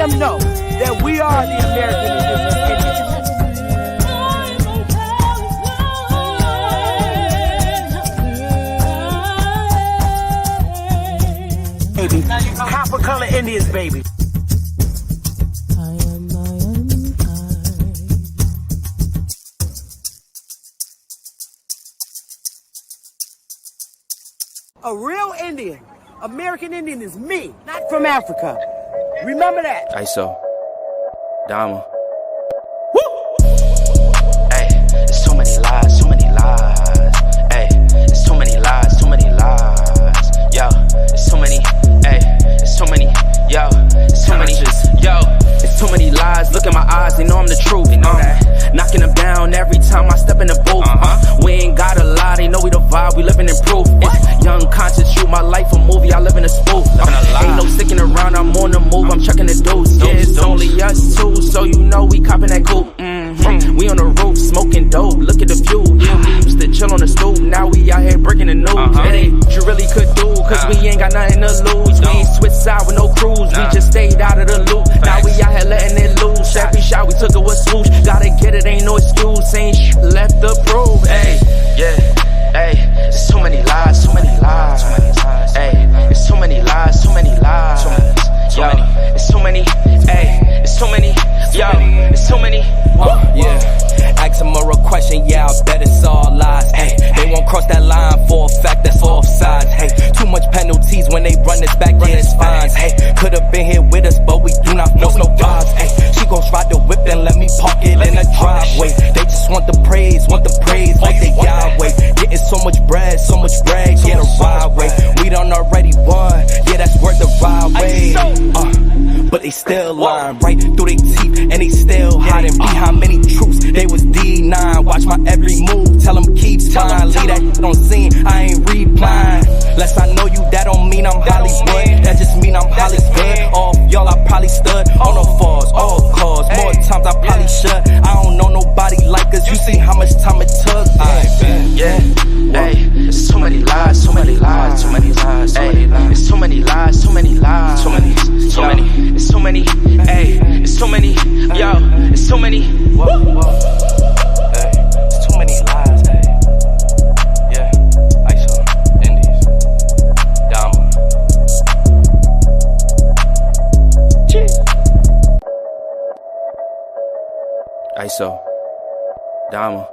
them know that we are the American Indians. Baby, copper color Indians, baby. A real Indian, American Indian is me, not from Africa. Remember that. ISO. Dama. Woo! Hey, there's so many lies, so many lies. Hey, there's so many lies, so many lies. Yo, there's so many, hey, there's so many, yo, there's so many, yo, there's too many lies. Look in my eyes, they know I'm the truth. They know that. Knocking them down every time I step in the booth. We ain't gotta lie, they know we the vibe, we living in proof. It's young, conscious, shoot my life a movie, I live in a spoof. Ain't no sticking around, I'm on the move, I'm checking the dudes. Yeah, it's only us two, so you know we copping that coupe. We on the roof, smoking dope, look at the view. Yeah, we used to chill on the stoop, now we out here breaking the news. It ain't what you really could do, cause we ain't got nothing to lose. We ain't switched side with no cruise, we just stayed out of the loop. Now we out here letting it loose, every shot we took it was swoosh. Gotta get it, ain't no excuse, ain't left to prove. Hey, yeah, hey, there's so many lies, so many lies. Hey, there's so many lies, so many lies. Yo, there's so many, hey, there's so many, yo, there's so many. Yeah, ask them a real question, yeah, I bet it's all lies. Hey, they won't cross that line for a fact that's offside. Hey, too much penalties when they run this back, yeah, it's fines. Hey, could've been here with us, but we do not force no vibes. Hey, she gon' try the whip and let me park it in the driveway. They just want the praise like they Yahweh. Getting so much bread, yeah, the ride way. We done already won, yeah, that's worth the ride way. But they still lying right through their teeth, and they still hiding behind many truths. They was D9, watch my every move, tell them keep fine. Leave that shit on scene, I ain't replying. Less I know you, that don't mean I'm Hollywood, that just mean I'm Hollywood. All y'all I probably stood on no falls, all cause. More times I probably should, I don't know nobody like us. You see how much time it took. Yeah, hey, there's so many lies, so many lies, so many lies. Hey, there's so many lies, so many lies, so many, there's so many, hey, there's so many, yo, there's so many. Hey, there's too many lies, hey. Yeah, ISO, Indies, Dama. ISO. Dama.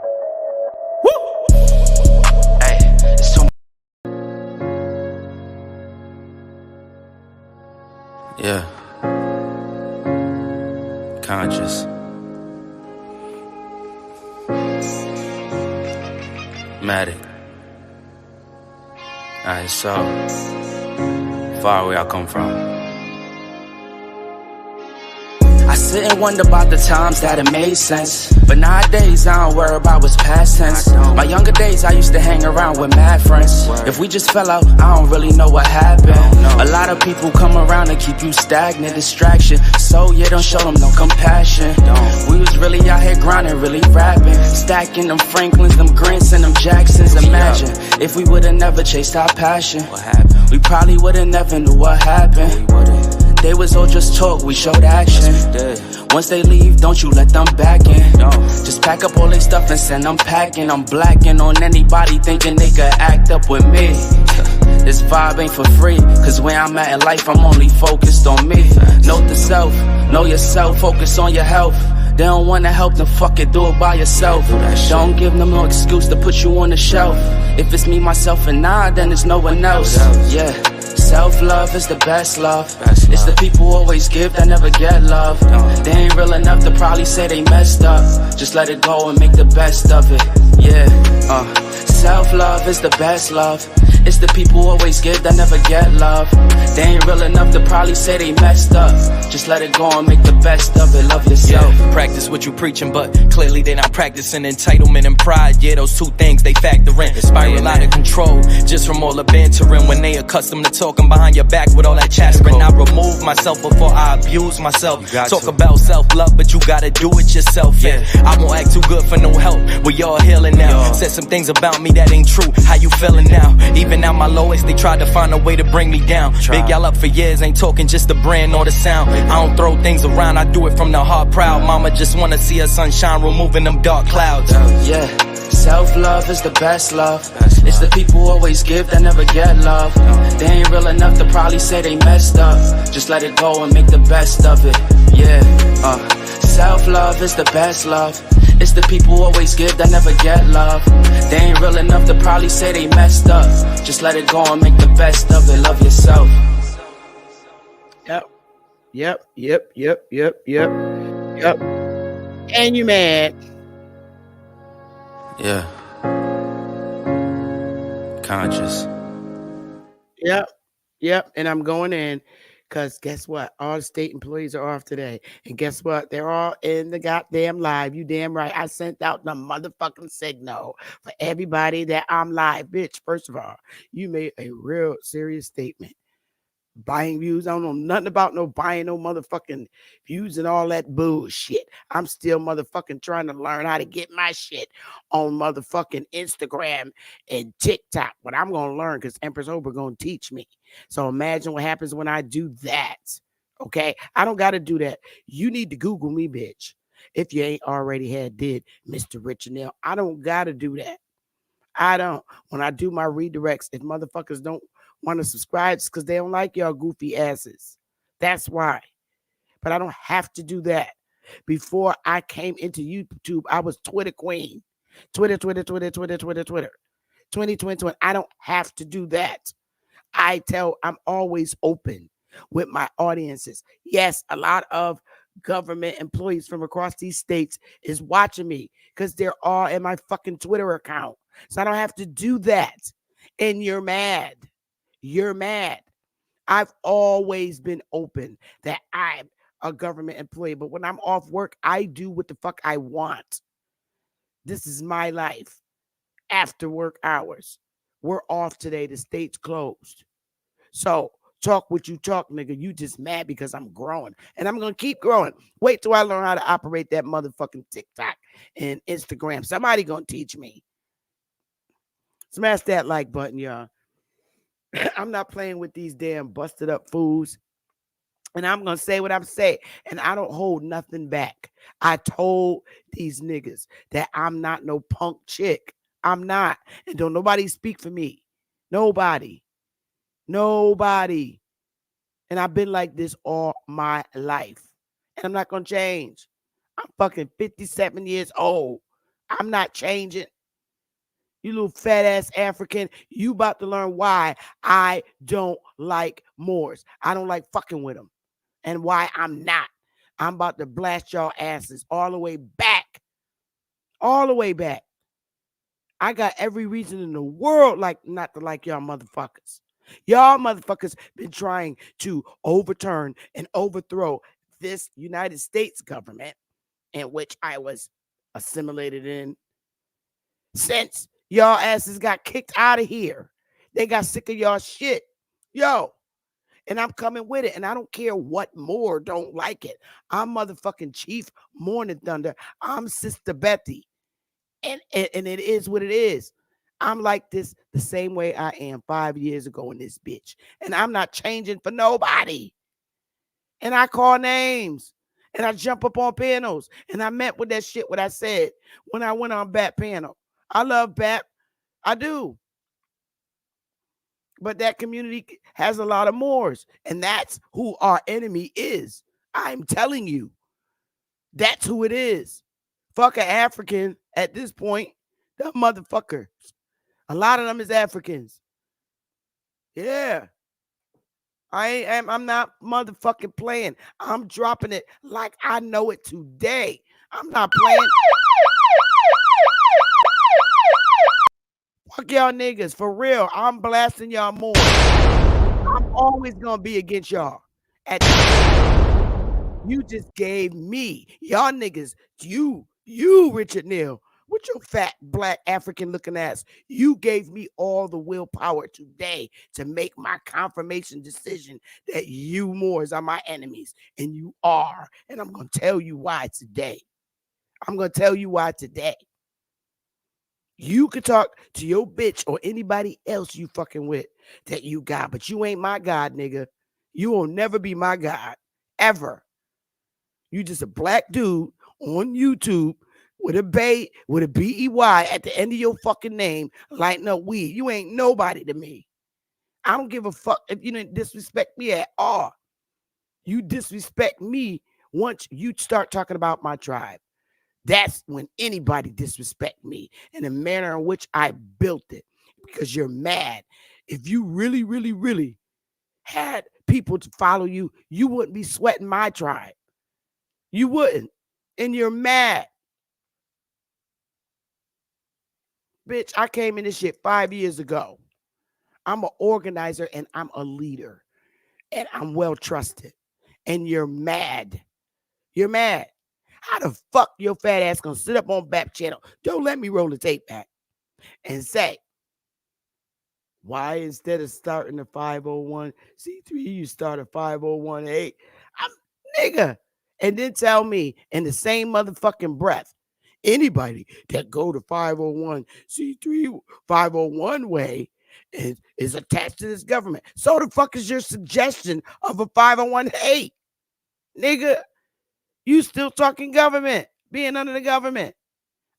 Yeah. Conscious. Matic. Alright, so far away I come from. I sit and wonder about the times that it made sense, but nowadays I don't worry about what's past tense. My younger days I used to hang around with mad friends. If we just fell out, I don't really know what happened. A lot of people come around and keep you stagnant, distraction. So yeah, don't show them no compassion. We was really out here grinding, really rapping, stacking them Franklins, them Grants and them Jacksons. Imagine if we would've never chased our passion, we probably would've never knew what happened. They was all just talk, we showed action. Once they leave, don't you let them back in. Just pack up all their stuff and send them packing. I'm blacking on anybody thinking they could act up with me. This vibe ain't for free, cause where I'm at in life, I'm only focused on me. Note the self, know yourself, focus on your health. They don't wanna help, then fuck it, do it by yourself. Don't give them no excuse to put you on the shelf. If it's me, myself, and I, then it's no one else. Yeah. Self-love is the best love. It's the people who always give that never get love. They ain't real enough to probably say they messed up. Just let it go and make the best of it. Yeah, self-love is the best love. It's the people who always give that never get love. They ain't real enough to probably say they messed up. Just let it go and make the best of it. Love yourself. Yeah, practice what you preaching, but clearly they not practicing entitlement and pride. Yeah, those two things they factor in. Spiral out of control just from all the bantering. When they accustomed to talking behind your back with all that chattering. I remove myself before I abuse myself. Talk about self-love, but you gotta do it yourself. Yeah, I won't act too good for no help. We all healing now. Said some things about about me that ain't true. How you feeling now? Even at my lowest, they tried to find a way to bring me down. Big y'all up for years, ain't talking just the brand or the sound. I don't throw things around, I do it from the heart proud. Mama just wanna see her sunshine, removing them dark clouds. Yeah, self-love is the best love. It's the people who always give that never get love. They ain't real enough to probably say they messed up. Just let it go and make the best of it. Yeah, self-love is the best love. It's the people who always give that never get love. They ain't real enough to probably say they messed up. Just let it go and make the best of it. Love yourself. Yep. And you mad. Yeah. Conscious. Yep. And I'm going in because guess what? All the state employees are off today. And guess what? They're all in the goddamn live. You damn right. I sent out the motherfucking signal for everybody that I'm live. Bitch, first of all, you made a real serious statement. Buying views. I don't know nothing about no buying no motherfucking views and all that bullshit. I'm still motherfucking trying to learn how to get my shit on motherfucking Instagram and TikTok. But I'm going to learn because Empress Ober going to teach me. So imagine what happens when I do that. Okay? I don't got to do that. You need to Google me, bitch. If you ain't already did, Mr. Richard Neal. I don't got to do that. I don't. When I do my redirects, if motherfuckers don't want to subscribe, it's because they don't like y'all goofy asses. That's why. But I don't have to do that. Before I came into YouTube, I was Twitter queen. Twitter. 2020. I don't have to do that. I'm always open with my audiences. Yes, a lot of government employees from across these states is watching me because they're all in my fucking Twitter account. So I don't have to do that. And you're mad. You're mad. I've always been open that I'm a government employee, but when I'm off work, I do what the fuck I want. This is my life. After work hours. We're off today. The state's closed. So talk what you talk, nigga. You just mad because I'm growing. And I'm going to keep growing. Wait till I learn how to operate that motherfucking TikTok and Instagram. Somebody going to teach me. Smash that like button, y'all. I'm not playing with these damn busted up fools. And I'm going to say what I'm saying. And I don't hold nothing back. I told these niggas that I'm not no punk chick. I'm not. And don't nobody speak for me. Nobody. And I've been like this all my life. And I'm not going to change. I'm fucking 57 years old. I'm not changing. You little fat ass African, you about to learn why I don't like Moors. I don't like fucking with them. And why I'm not. I'm about to blast y'all asses all the way back. All the way back. I got every reason in the world not to like y'all motherfuckers. Y'all motherfuckers been trying to overturn and overthrow this United States government in which I was assimilated in since y'all asses got kicked out of here. They got sick of y'all shit. Yo. And I'm coming with it. And I don't care what Moore don't like it. I'm motherfucking Chief Morning Thunder. I'm Sister Betty. And it is what it is. I'm like this the same way I am 5 years ago in this bitch. And I'm not changing for nobody. And I call names. And I jump up on panels. And I meant with that shit what I said when I went on BAP panel. I love BAP. I do. But that community has a lot of Moors. And that's who our enemy is. I'm telling you. That's who it is. Fuck an African at this point. The motherfucker. A lot of them is Africans. Yeah. I'm not motherfucking playing. I'm dropping it like I know it today. I'm not playing. Fuck y'all niggas. For real. I'm blasting y'all more. I'm always going to be against y'all. You just gave me, y'all niggas, you, Richard Neal, with your fat, black, African-looking ass, you gave me all the willpower today to make my confirmation decision that you Moors are my enemies, and you are. And I'm going to tell you why today. You could talk to your bitch or anybody else you fucking with that you got, but you ain't my God, nigga. You will never be my God, ever. You just a black dude on YouTube with a B-E-Y at the end of your fucking name, lighting up weed. You ain't nobody to me. I don't give a fuck if you didn't disrespect me at all. You disrespect me once you start talking about my tribe. That's when anybody disrespect me in the manner in which I built it, because you're mad. If you really, really, really had people to follow you, you wouldn't be sweating my tribe. You wouldn't. And you're mad. Bitch, I came in this shit 5 years ago. I'm an organizer and I'm a leader. And I'm well trusted. And you're mad. You're mad. How the fuck your fat ass gonna sit up on Bap Channel? Don't let me roll the tape back and say, why instead of starting a 501c3, you start a 501a? Nigga. And then tell me in the same motherfucking breath, anybody that go to 501c3, 501 way is attached to this government. So the fuck is your suggestion of a 501a? Nigga, you still talking government, being under the government.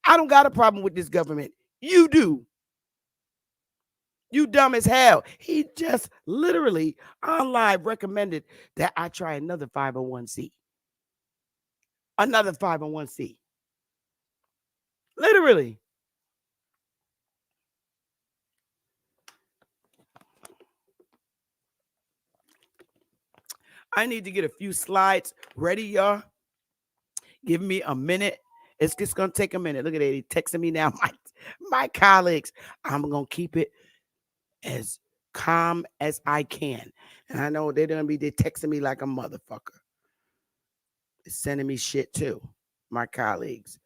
I don't got a problem with this government. You do. You dumb as hell. He just literally on live recommended that I try another 501c. Another 501c. Literally. I need to get a few slides ready, y'all. Give me a minute. It's just going to take a minute. Look at it. He texting me now. My colleagues. I'm going to keep it as calm as I can. And I know they're going to be texting me like a motherfucker. They're sending me shit too. My colleagues.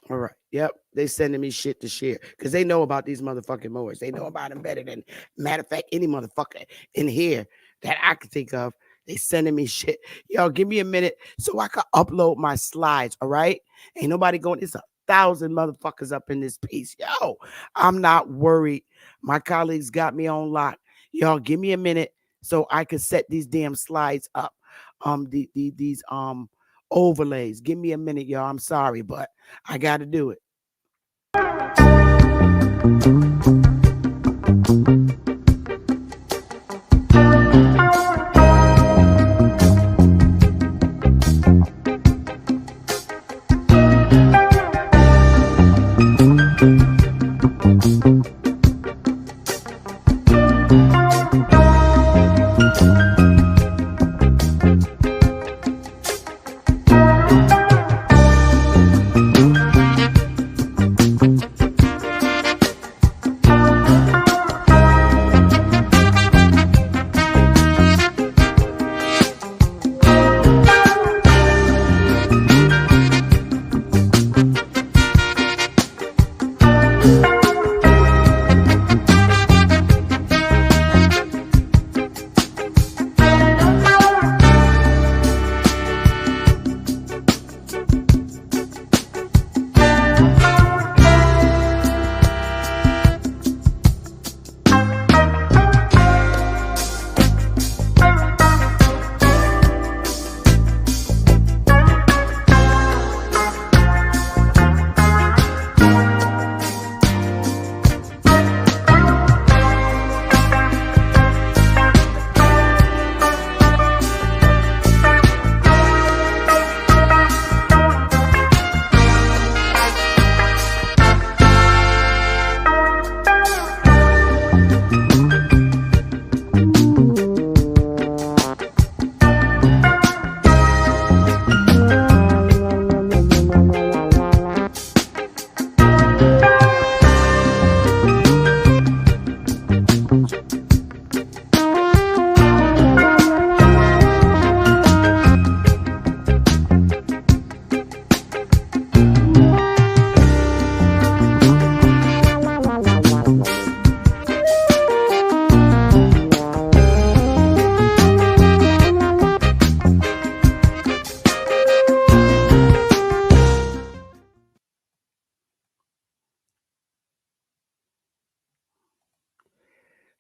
All right. Yep. They sending me shit to share because they know about these motherfucking Moors. They know about them better than, matter of fact, any motherfucker in here that I can think of. They sending me shit. Yo, give me a minute so I can upload my slides, all right? Ain't nobody going. It's 1,000 motherfuckers up in this piece. Yo, I'm not worried. My colleagues got me on lock. Y'all, give me a minute so I can set these damn slides up. These overlays. Give me a minute, y'all. I'm sorry, but I got to do it.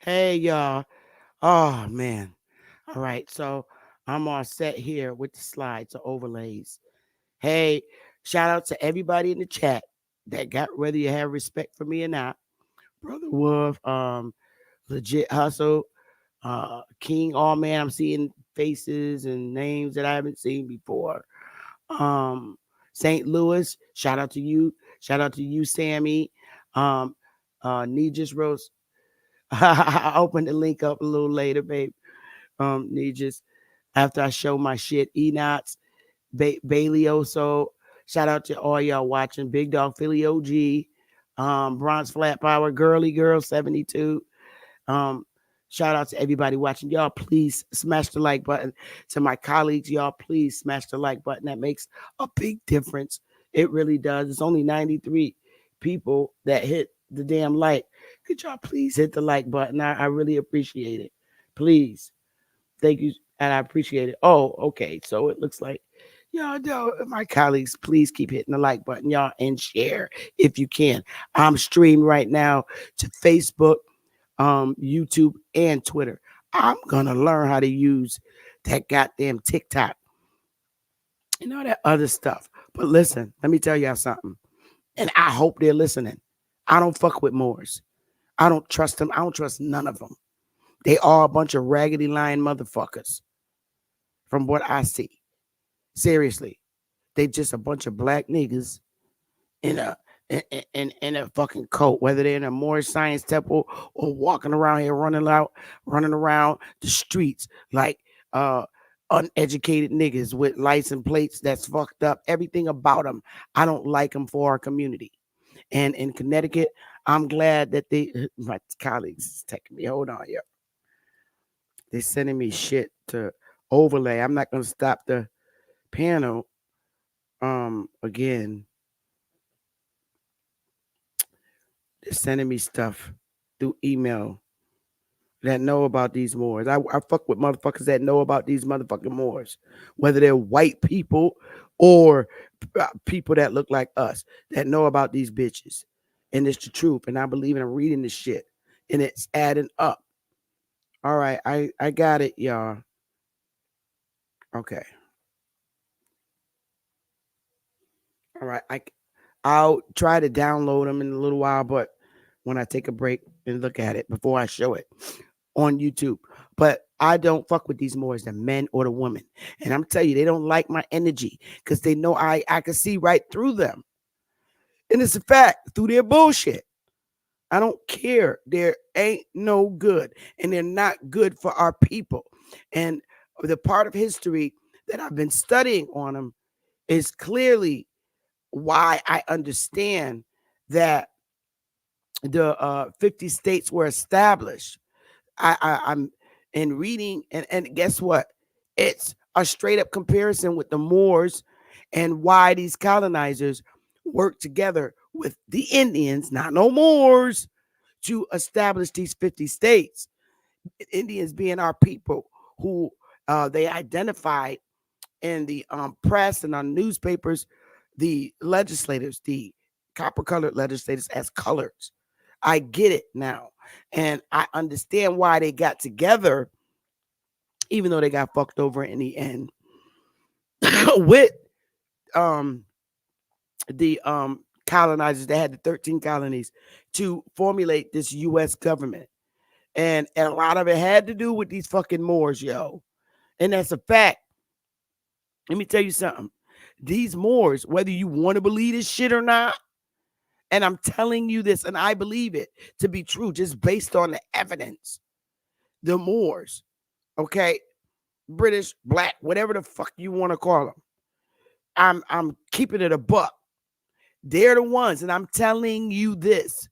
Hey, y'all. Oh, man. All right. So I'm all set here with the slides or overlays. Hey, shout out to everybody in the chat that got whether you have respect for me or not. Brother Wolf, Legit Hustle, King All Man. I'm seeing faces and names that I haven't seen before. Um, St. Louis, shout out to you. Shout out to you, Sammy. Um, Nijis Rose. I opened the link up a little later, babe. Nijis. After I show my shit, Enots, Bailey Oso. Shout out to all y'all watching. Big Dog Philly OG. Bronze Flat Power, Girly Girl 72. Um, Shout out to everybody watching. Y'all, please smash the like button. To my colleagues, y'all, please smash the like button. That makes a big difference. It really does. It's only 93 people that hit the damn like. Could y'all please hit the like button? I really appreciate it. Please. Thank you. And I appreciate it. Oh, okay. So it looks like y'all know my colleagues, please keep hitting the like button, y'all, and share if you can. I'm streamed right now to Facebook, YouTube, and Twitter. I'm gonna learn how to use that goddamn TikTok and all that other stuff. But listen, let me tell y'all something. And I hope they're listening. I don't fuck with Moors. I don't trust them. I don't trust none of them. They are a bunch of raggedy lying motherfuckers from what I see. Seriously. They just a bunch of black niggas in a in a fucking coat, whether they're in a Moorish Science Temple or walking around here running around the streets like uh uneducated niggas with license plates that's fucked up. Everything about them, I don't like them for our community. And in Connecticut, I'm glad that they my colleagues is taking me. Hold on, yeah, they sending me shit to overlay. I'm not gonna stop the panel. Again, they're sending me stuff through email that know about these Moors. I fuck with motherfuckers that know about these motherfucking Moors, whether they're white people or people that look like us that know about these bitches. And it's the truth. And I believe in reading this shit. And it's adding up. All right, I got it, y'all. Okay. All right. I'll try to download them in a little while, but when I take a break and look at it before I show it on YouTube. But I don't fuck with these Moors, the men or the women. And I'm telling you, they don't like my energy because they know I can see right through them. And it's a fact, through their bullshit. I don't care. There ain't no good. And they're not good for our people. And the part of history that I've been studying on them is clearly why I understand that the 50 states were established. I'm in reading, and guess what? It's a straight up comparison with the Moors and why these colonizers worked together with the Indians, not no Moors, to establish these 50 states. Indians being our people who they identified in the press and on newspapers, the legislators, the copper colored legislators as colors. I get it now. And I understand why they got together, even though they got fucked over in the end, with um, the colonizers that had the 13 colonies to formulate this U.S. government. And a lot of it had to do with these fucking Moors, yo. And that's a fact. Let me tell you something. These Moors, whether you want to believe this shit or not, and I'm telling you this, and I believe it to be true, just based on the evidence. The Moors, okay, British, black, whatever the fuck you want to call them. I'm keeping it a buck. They're the ones, and I'm telling you this.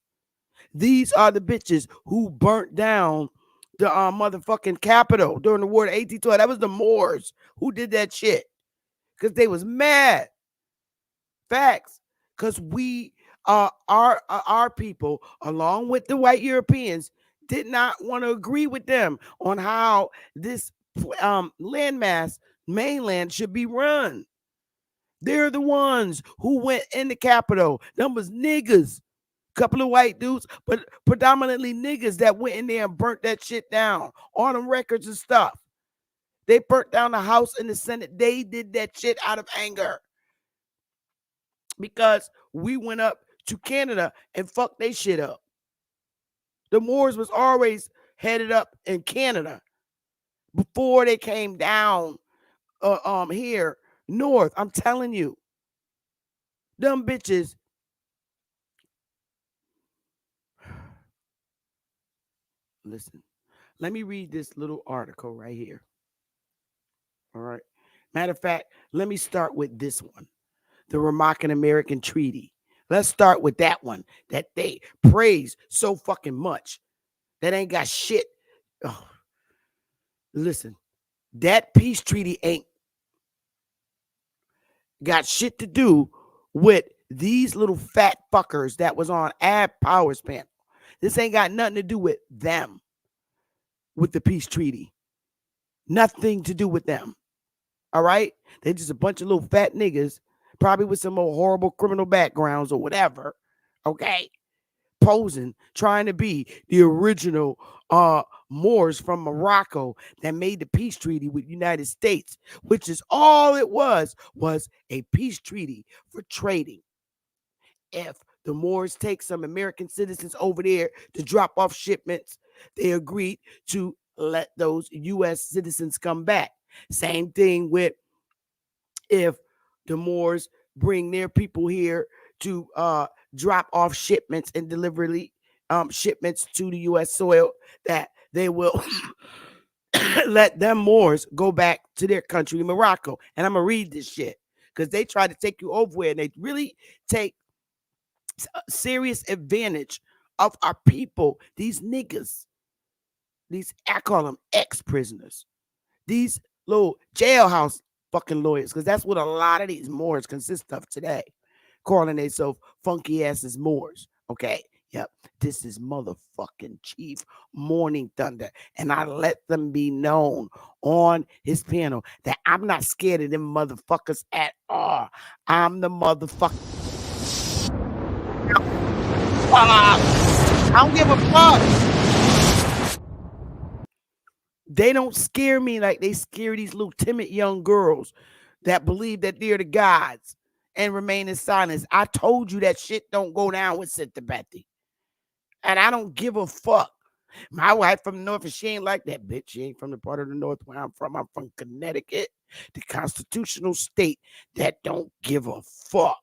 These are the bitches who burnt down the motherfucking Capitol during the war of 1812. That was the Moors who did that shit because they was mad. Facts. Because we our people, along with the white Europeans, did not want to agree with them on how this landmass mainland should be run. They're the ones who went in the Capitol. Them was niggas. Couple of white dudes, but predominantly niggas that went in there and burnt that shit down on them records and stuff. They burnt down the House and the Senate. They did that shit out of anger because we went up to Canada and fucked they shit up. The Moors was always headed up in Canada before they came down here north. I'm telling you, them bitches. Listen, let me read this little article right here. All right. Matter of fact, let me start with this one, the Remarking American Treaty. Let's start with that one that they praise so fucking much. That ain't got shit. Oh, listen, that peace treaty ain't got shit to do with these little fat fuckers that was on Ab Powers panel. This ain't got nothing to do with them, with the peace treaty. Nothing to do with them. All right? They just a bunch of little fat niggas, probably with some more horrible criminal backgrounds or whatever. Okay? Posing, trying to be the original Moors from Morocco that made the peace treaty with the United States, which is all it was a peace treaty for trading. If the Moors take some American citizens over there to drop off shipments, they agreed to let those U.S. citizens come back. Same thing with if the Moors bring their people here to drop off shipments and delivery shipments to the U.S. soil, that they will let them Moors go back to their country, Morocco. And I'm going to read this shit because they try to take you over and they really take serious advantage of our people, these niggas, these, I call them ex-prisoners, these little jailhouse fucking lawyers, because that's what a lot of these Moors consist of today, calling themselves funky asses Moors. Okay, yep, this is motherfucking Chief Morning Thunder, and I let them be known on his panel that I'm not scared of them motherfuckers at all. I'm the motherfucker. I don't give a fuck. They don't scare me like they scare these little timid young girls that believe that they're the gods and remain in silence. I told you that shit don't go down with sympathy. And I don't give a fuck. My wife from the north, and she ain't like that, bitch. She ain't from the part of the north where I'm from. I'm from Connecticut, the constitutional state that don't give a fuck.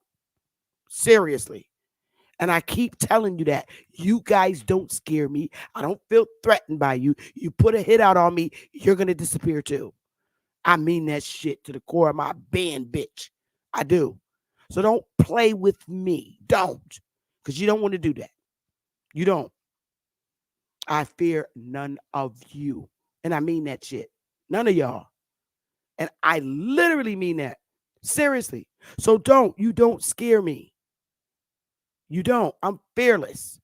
Seriously. And I keep telling you that. You guys don't scare me. I don't feel threatened by you. You put a hit out on me, you're going to disappear too. I mean that shit to the core of my being, bitch. I do. So don't play with me. Don't. Because you don't want to do that. You don't. I fear none of you. And I mean that shit. None of y'all. And I literally mean that. Seriously. So don't. You don't scare me. You don't. I'm fearless.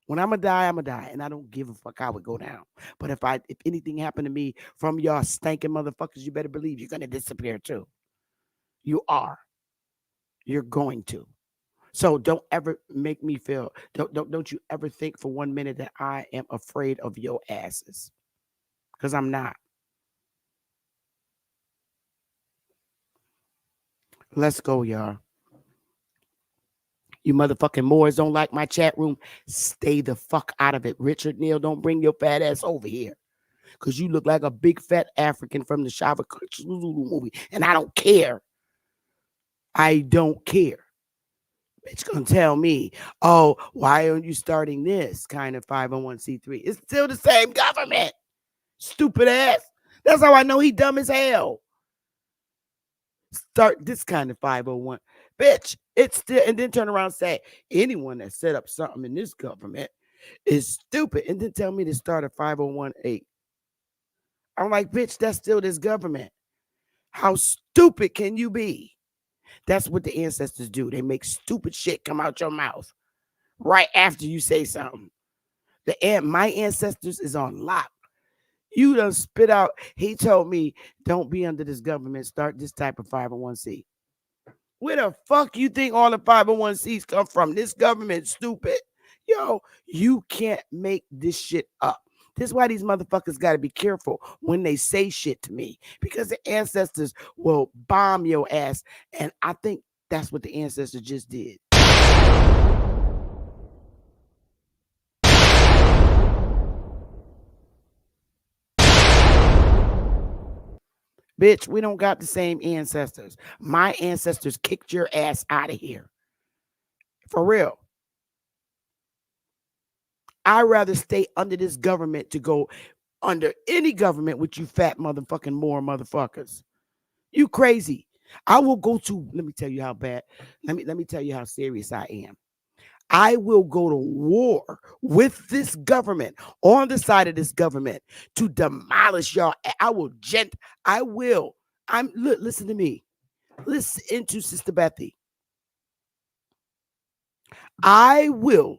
When I'm going to die, I'm going to die. And I don't give a fuck how it go down. But if anything happened to me from y'all stinking motherfuckers, you better believe you're going to disappear too. You are. You're going to. So don't ever make me feel, don't you ever think for 1 minute that I am afraid of your asses. Because I'm not. Let's go, y'all. You motherfucking Moors don't like my chat room. Stay the fuck out of it. Richard Neal, don't bring your fat ass over here. Because you look like a big fat African from the Shava Zulu movie. And I don't care. I don't care. It's going to tell me, oh, why aren't you starting this kind of 501c3? It's still the same government. Stupid ass. That's how I know he dumb as hell. Start this kind of 501. Bitch, it's still, and then turn around and say, anyone that set up something in this government is stupid. And then tell me to start a 501a. I'm like, bitch, that's still this government. How stupid can you be? That's what the ancestors do. They make stupid shit come out your mouth right after you say something. My ancestors is on lock. You done spit out. He told me, don't be under this government. Start this type of 501c. Where the fuck you think all the 501c's come from? This government stupid. Yo, you can't make this shit up. This is why these motherfuckers got to be careful when they say shit to me, because the ancestors will bomb your ass. And I think that's what the ancestors just did. Bitch, we don't got the same ancestors. My ancestors kicked your ass out of here. For real. I'd rather stay under this government to go under any government with you fat motherfucking Moor motherfuckers. You crazy. I will go to, let me tell you how bad, let me tell you how serious I am. I will go to war with this government, on the side of this government, to demolish y'all. I will. Listen to me. Listen to Sister Bethy. I will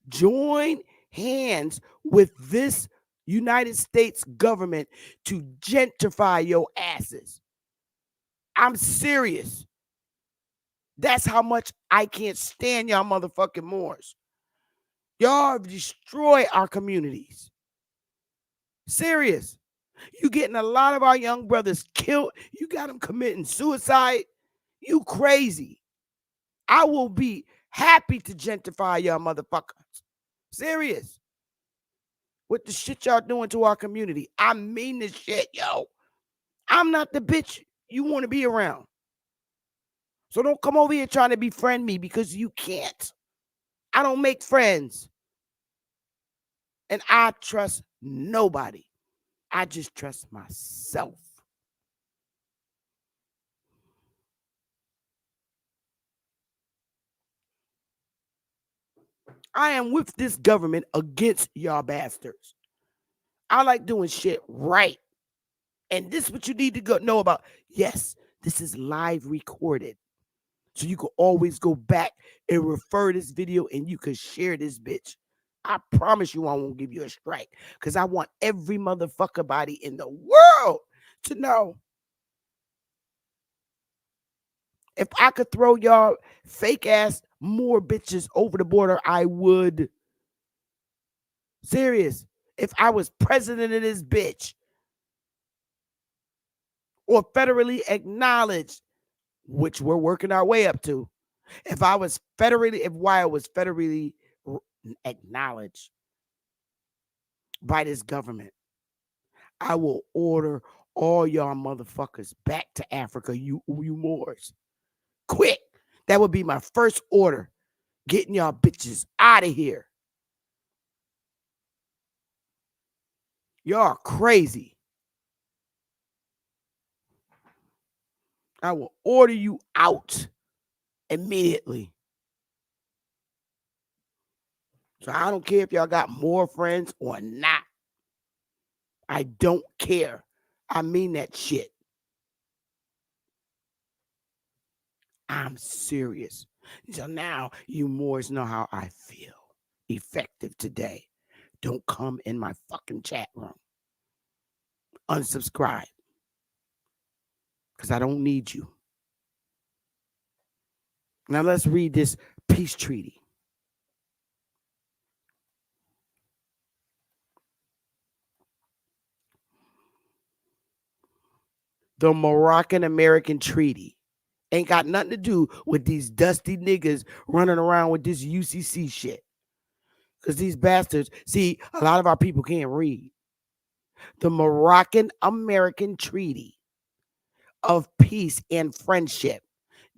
join hands with this United States government to gentrify your asses. I'm serious. That's how much I can't stand y'all motherfucking Moors. Y'all destroy our communities. Serious. You getting a lot of our young brothers killed. You got them committing suicide. You crazy. I will be happy to gentrify y'all motherfuckers. Serious. With the shit y'all doing to our community. I mean this shit, yo. I'm not the bitch you want to be around. So don't come over here trying to befriend me, because you can't. I don't make friends. And I trust nobody. I just trust myself. I am with this government against y'all bastards. I like doing shit right. And this is what you need to know about. Yes, this is live recorded. So you can always go back and refer this video, and you can share this bitch. I promise you I won't give you a strike, because I want every motherfucker body in the world to know. If I could throw y'all fake ass Moor bitches over the border, I would. Serious. If I was president of this bitch, or federally acknowledged, which we're working our way up to, if I was federally acknowledged by this government, I will order all y'all motherfuckers back to Africa, you Moors. Quick. That would be my first order. Getting y'all bitches out of here. Y'all are crazy. I will order you out immediately. So I don't care if y'all got more friends or not. I don't care. I mean that shit. I'm serious. So now you Moors know how I feel. Effective today. Don't come in my fucking chat room. Unsubscribe. Because I don't need you. Now let's read this peace treaty. The Moroccan-American Treaty. Ain't got nothing to do with these dusty niggas running around with this UCC shit. Because these bastards, see, a lot of our people can't read. The Moroccan-American Treaty of Peace and Friendship,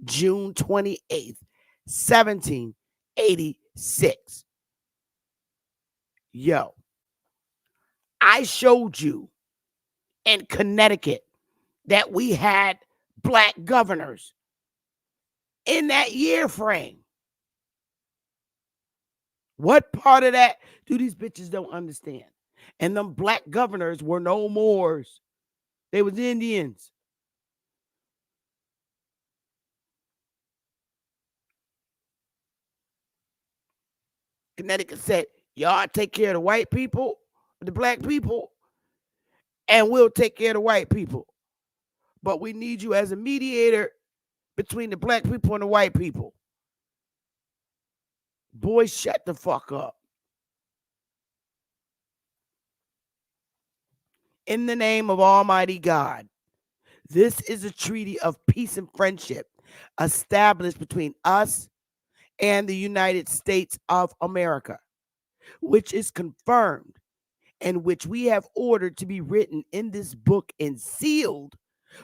June 28th, 1786. Yo, I showed you in Connecticut that we had black governors in that year frame. What part of that do these bitches don't understand? And them black governors were no Moors. They was Indians. Connecticut said, y'all take care of the white people, the black people, and we'll take care of the white people. But we need you as a mediator, between the black people and the white people. Boys, shut the fuck up. In the name of Almighty God, this is a treaty of peace and friendship established between us and the United States of America, which is confirmed and which we have ordered to be written in this book and sealed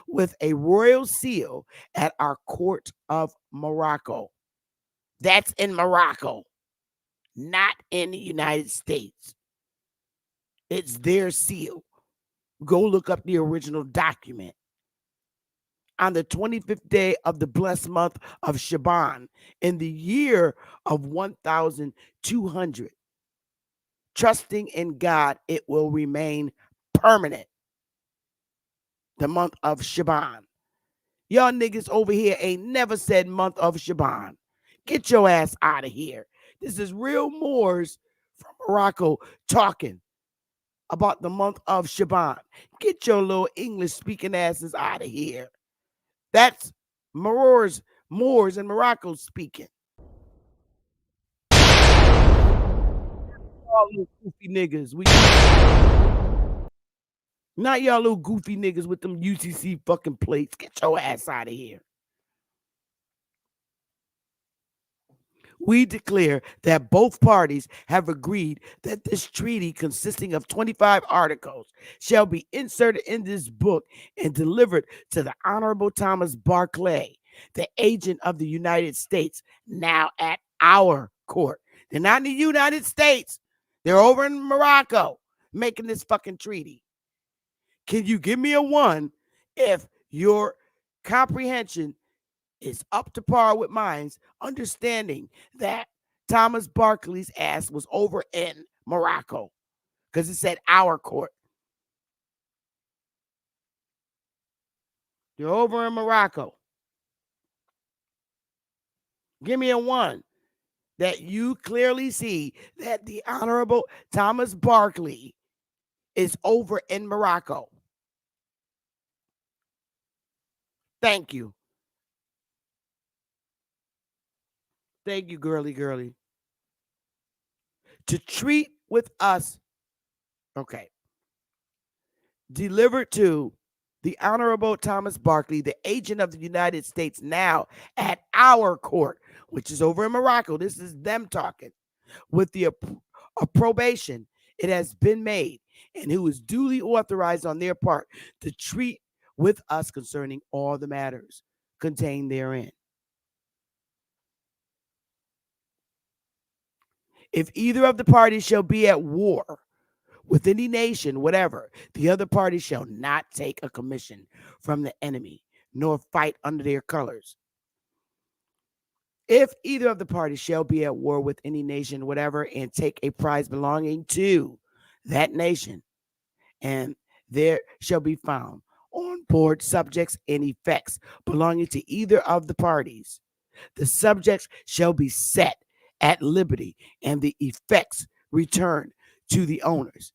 with a royal seal at our court of Morocco. That's in Morocco, not in the United States. It's their seal. Go look up the original document. On the 25th day of the blessed month of Shaban, in the year of 1200, trusting in God, it will remain permanent. The month of Shaban. Y'all niggas over here ain't never said month of Shaban. Get your ass out of here. This is real Moors from Morocco talking about the month of Shaban. Get your little English speaking asses out of here. That's Moors in Morocco speaking. Y'all little goofy niggas. Not y'all little goofy niggas with them UCC fucking plates. Get your ass out of here. We declare that both parties have agreed that this treaty, consisting of 25 articles, shall be inserted in this book and delivered to the Honorable Thomas Barclay, the agent of the United States, now at our court. They're not in the United States. They're over in Morocco making this fucking treaty. Can you give me a 1 if your comprehension is up to par with mine's, understanding that Thomas Barkley's ass was over in Morocco because it said our court. You're over in Morocco. Give me a 1 that you clearly see that the Honorable Thomas Barkley is over in Morocco. Thank you. Thank you, girly. To treat with us, okay. Delivered to the Honorable Thomas Barkley, the agent of the United States, now at our court, which is over in Morocco. This is them talking. With the approbation, it has been made, and who is duly authorized on their part to treat with us concerning all the matters contained therein. If either of the parties shall be at war with any nation, whatever, the other party shall not take a commission from the enemy, nor fight under their colors. If either of the parties shall be at war with any nation, whatever, and take a prize belonging to that nation, and there shall be found on board subjects and effects belonging to either of the parties, the subjects shall be set at liberty, and the effects returned to the owners.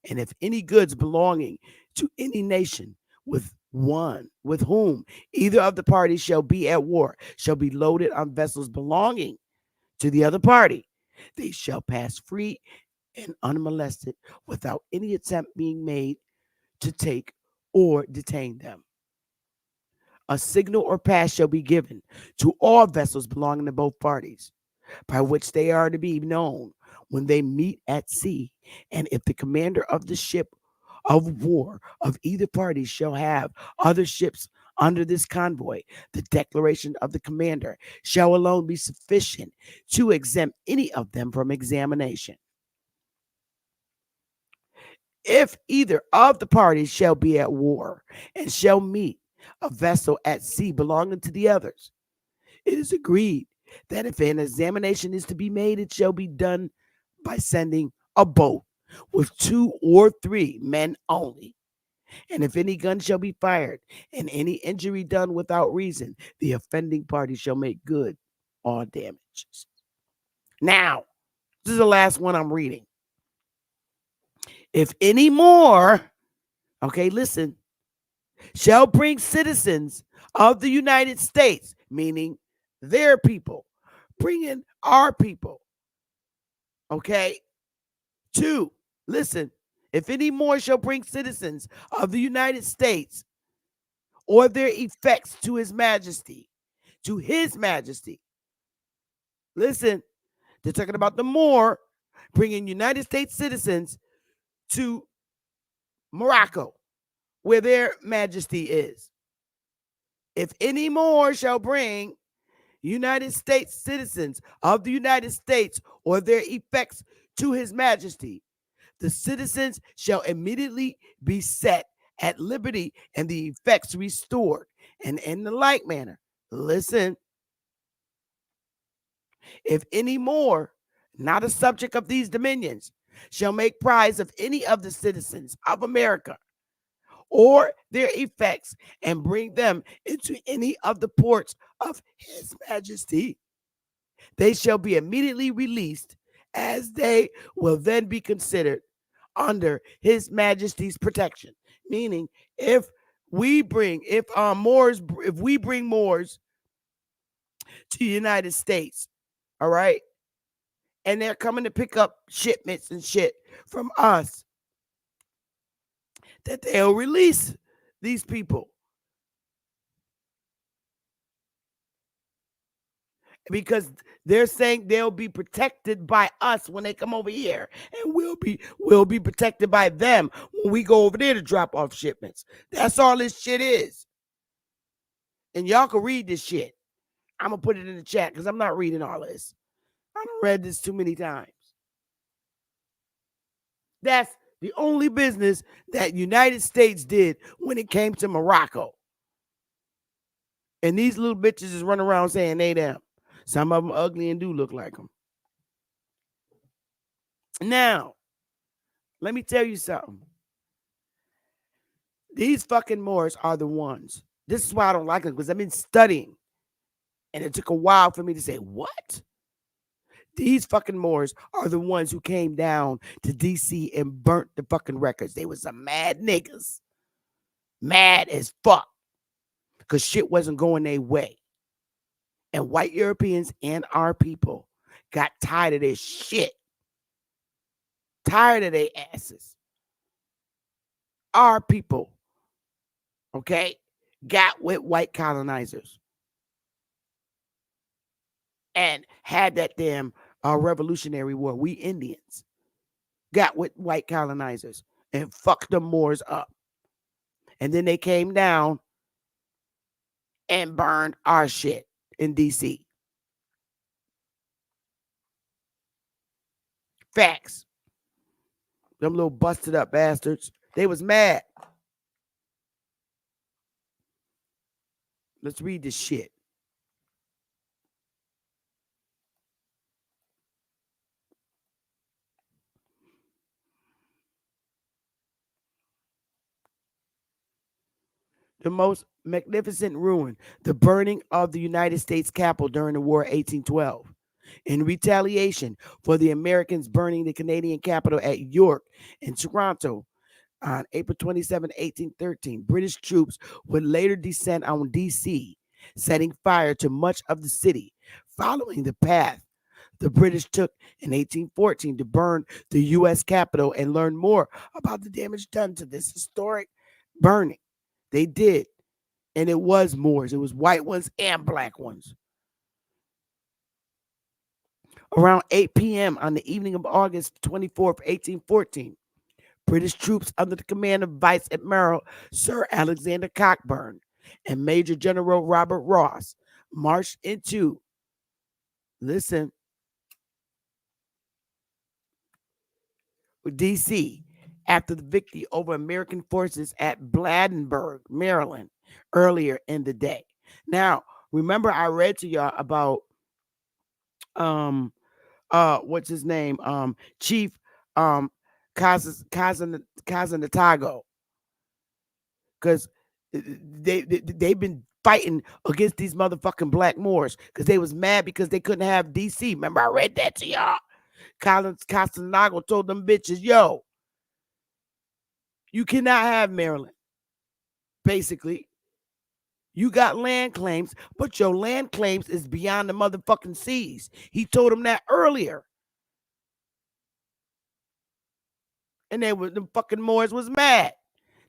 And if any goods belonging to any nation with whom either of the parties shall be at war shall be loaded on vessels belonging to the other party, they shall pass free and unmolested without any attempt being made to take or detain them. A signal or pass shall be given to all vessels belonging to both parties, by which they are to be known when they meet at sea. And if the commander of the ship of war of either party shall have other ships under this convoy, the declaration of the commander shall alone be sufficient to exempt any of them from examination. If either of the parties shall be at war and shall meet a vessel at sea belonging to the others, it is agreed that if an examination is to be made, it shall be done by sending a boat with 2 or 3 men only. And if any gun shall be fired and any injury done without reason, the offending party shall make good all damages. Now, this is the last one I'm reading. If any more, okay, listen, shall bring citizens of the United States, meaning their people, bringing our people. Okay. 2, listen, if any more shall bring citizens of the United States or their effects to his majesty, to his majesty. Listen, they're talking about the Moor bringing United States citizens to Morocco, where their majesty is. If any more shall bring United States citizens of the United States or their effects to his majesty, the citizens shall immediately be set at liberty and the effects restored. And in the like manner, listen, if any more, not a subject of these dominions, shall make prize of any of the citizens of America or their effects and bring them into any of the ports of his majesty, they shall be immediately released, as they will then be considered under his majesty's protection. Meaning, if we bring Moors to the United States, all right, and they're coming to pick up shipments and shit from us, that they'll release these people because they're saying they'll be protected by us when they come over here, and we'll be protected by them when we go over there to drop off shipments. That's all this shit is. And y'all can read this shit. I'm gonna put it in the chat because I'm not reading all this. I've read this too many times. That's the only business that United States did when it came to Morocco. And these little bitches is running around saying they them. Some of them ugly and do look like them. Now, let me tell you something. These fucking Moors are the ones. This is why I don't like them, because I've been studying. And it took a while for me to say, what? These fucking Moors are the ones who came down to DC and burnt the fucking records. They was some mad niggas. Mad as fuck. Because shit wasn't going their way. And white Europeans and our people got tired of this shit. Tired of their asses. Our people, okay, got with white colonizers. And had that damn Revolutionary War. We Indians got with white colonizers and fucked the Moors up. And then they came down and burned our shit in DC. Facts. Them little busted up bastards. They was mad. Let's read this shit. The most magnificent ruin, the burning of the United States Capitol during the War of 1812. In retaliation for the Americans burning the Canadian capital at York and Toronto on April 27, 1813, British troops would later descend on DC, setting fire to much of the city, following the path the British took in 1814 to burn the U.S. Capitol and learn more about the damage done to this historic burning. They did. And it was Moors. It was white ones and black ones. Around 8 p.m. on the evening of August 24th, 1814, British troops under the command of Vice Admiral Sir Alexander Cockburn and Major General Robert Ross marched into, listen, D.C. after the victory over American forces at Bladensburg, Maryland, earlier in the day. Now, remember I read to y'all about what's his name? Chief Kazanatago. Because they've been fighting against these motherfucking black Moors because they was mad because they couldn't have DC. Remember I read that to y'all. Castanago told them bitches, yo, you cannot have Maryland. Basically, You got land claims, but your land claims is beyond the motherfucking seas. He told him that earlier. And the fucking Moors was mad.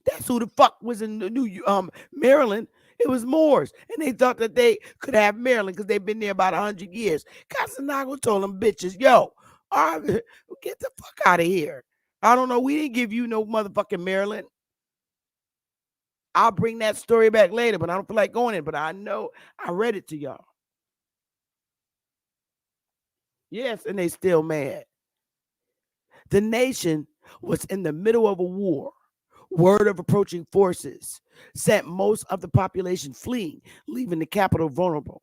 That's who the fuck was in the Maryland. It was Moors, and they thought that they could have Maryland because they've been there about 100 years. Casanago told them bitches, "Yo, all right, get the fuck out of here. I don't know. We didn't give you no motherfucking Maryland. I'll bring that story back later, but I don't feel like going in. But I know I read it to y'all. Yes, and they still mad. The nation was in the middle of a war. Word of approaching forces sent most of the population fleeing, leaving the capital vulnerable.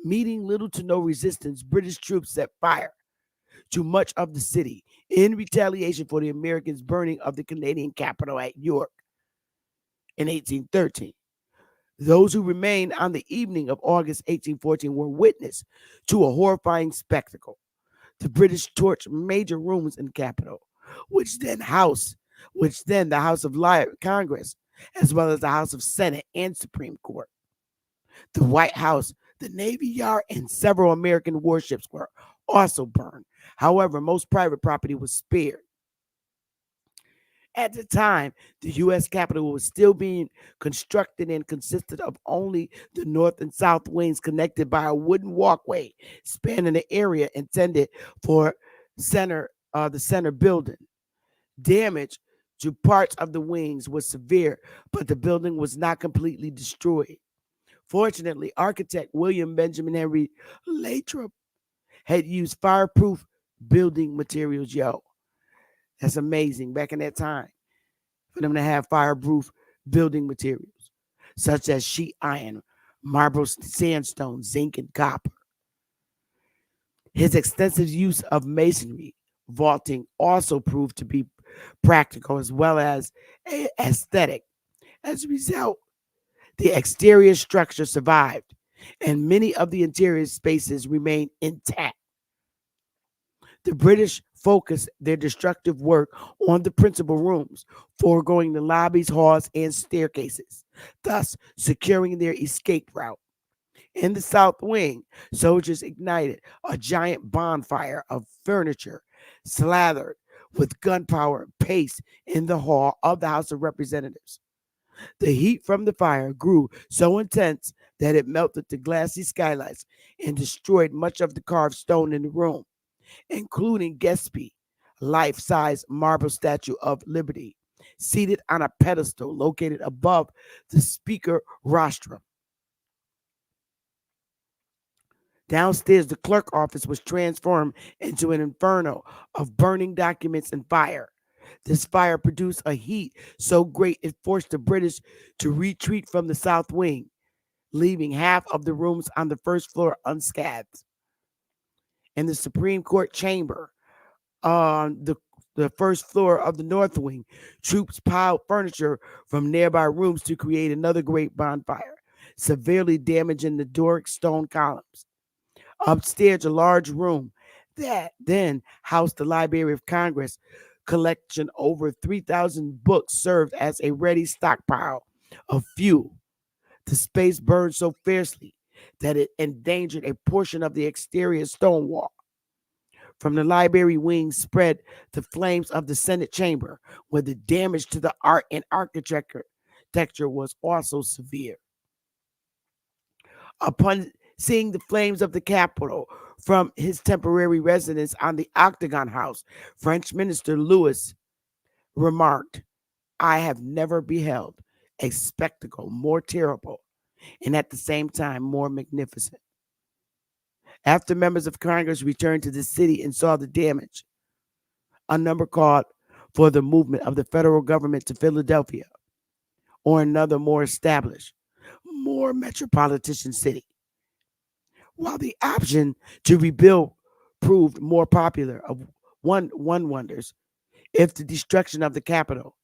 Meeting little to no resistance, British troops set fire to much of the city in retaliation for the Americans' burning of the Canadian capital at York in 1813. Those who remained on the evening of August 1814 were witness to a horrifying spectacle. The British torched major rooms in the Capitol, which then the House of Congress, as well as the House of Senate and Supreme Court. The White House, the Navy Yard, and several American warships were also burned. However, most private property was spared. At the time, the U.S. Capitol was still being constructed and consisted of only the north and south wings connected by a wooden walkway spanning the area intended for the center building. Damage to parts of the wings was severe, but the building was not completely destroyed. Fortunately, architect William Benjamin Henry Lathrop had used fireproof building materials. Yo, that's amazing back in that time for them to have fireproof building materials, such as sheet iron, marble sandstone, zinc, and copper. His extensive use of masonry vaulting also proved to be practical as well as aesthetic. As a result, the exterior structure survived, and many of the interior spaces remained intact. The British focused their destructive work on the principal rooms, foregoing the lobbies, halls, and staircases, thus securing their escape route. In the south wing, soldiers ignited a giant bonfire of furniture slathered with gunpowder paste in the hall of the House of Representatives. The heat from the fire grew so intense that it melted the glassy skylights and destroyed much of the carved stone in the room, including Gatsby, life-size marble statue of Liberty, seated on a pedestal located above the speaker rostrum. Downstairs, the clerk office was transformed into an inferno of burning documents and fire. This fire produced a heat so great it forced the British to retreat from the south wing, leaving half of the rooms on the first floor unscathed. In the Supreme Court chamber on the first floor of the north wing, troops piled furniture from nearby rooms to create another great bonfire, severely damaging the Doric stone columns. Upstairs, a large room that then housed the Library of Congress collection over 3,000 books served as a ready stockpile of fuel. The space burned so fiercely that it endangered a portion of the exterior stone wall. From the library wing spread the flames of the Senate chamber, where the damage to the art and architecture was also severe. Upon seeing the flames of the Capitol from his temporary residence on the Octagon House, French Minister Louis remarked, "I have never beheld a spectacle more terrible and at the same time more magnificent." After members of Congress returned to the city and saw the damage, a number called for the movement of the federal government to Philadelphia or another more established, more metropolitan city. While the option to rebuild proved more popular, of one wonders if the destruction of the Capitol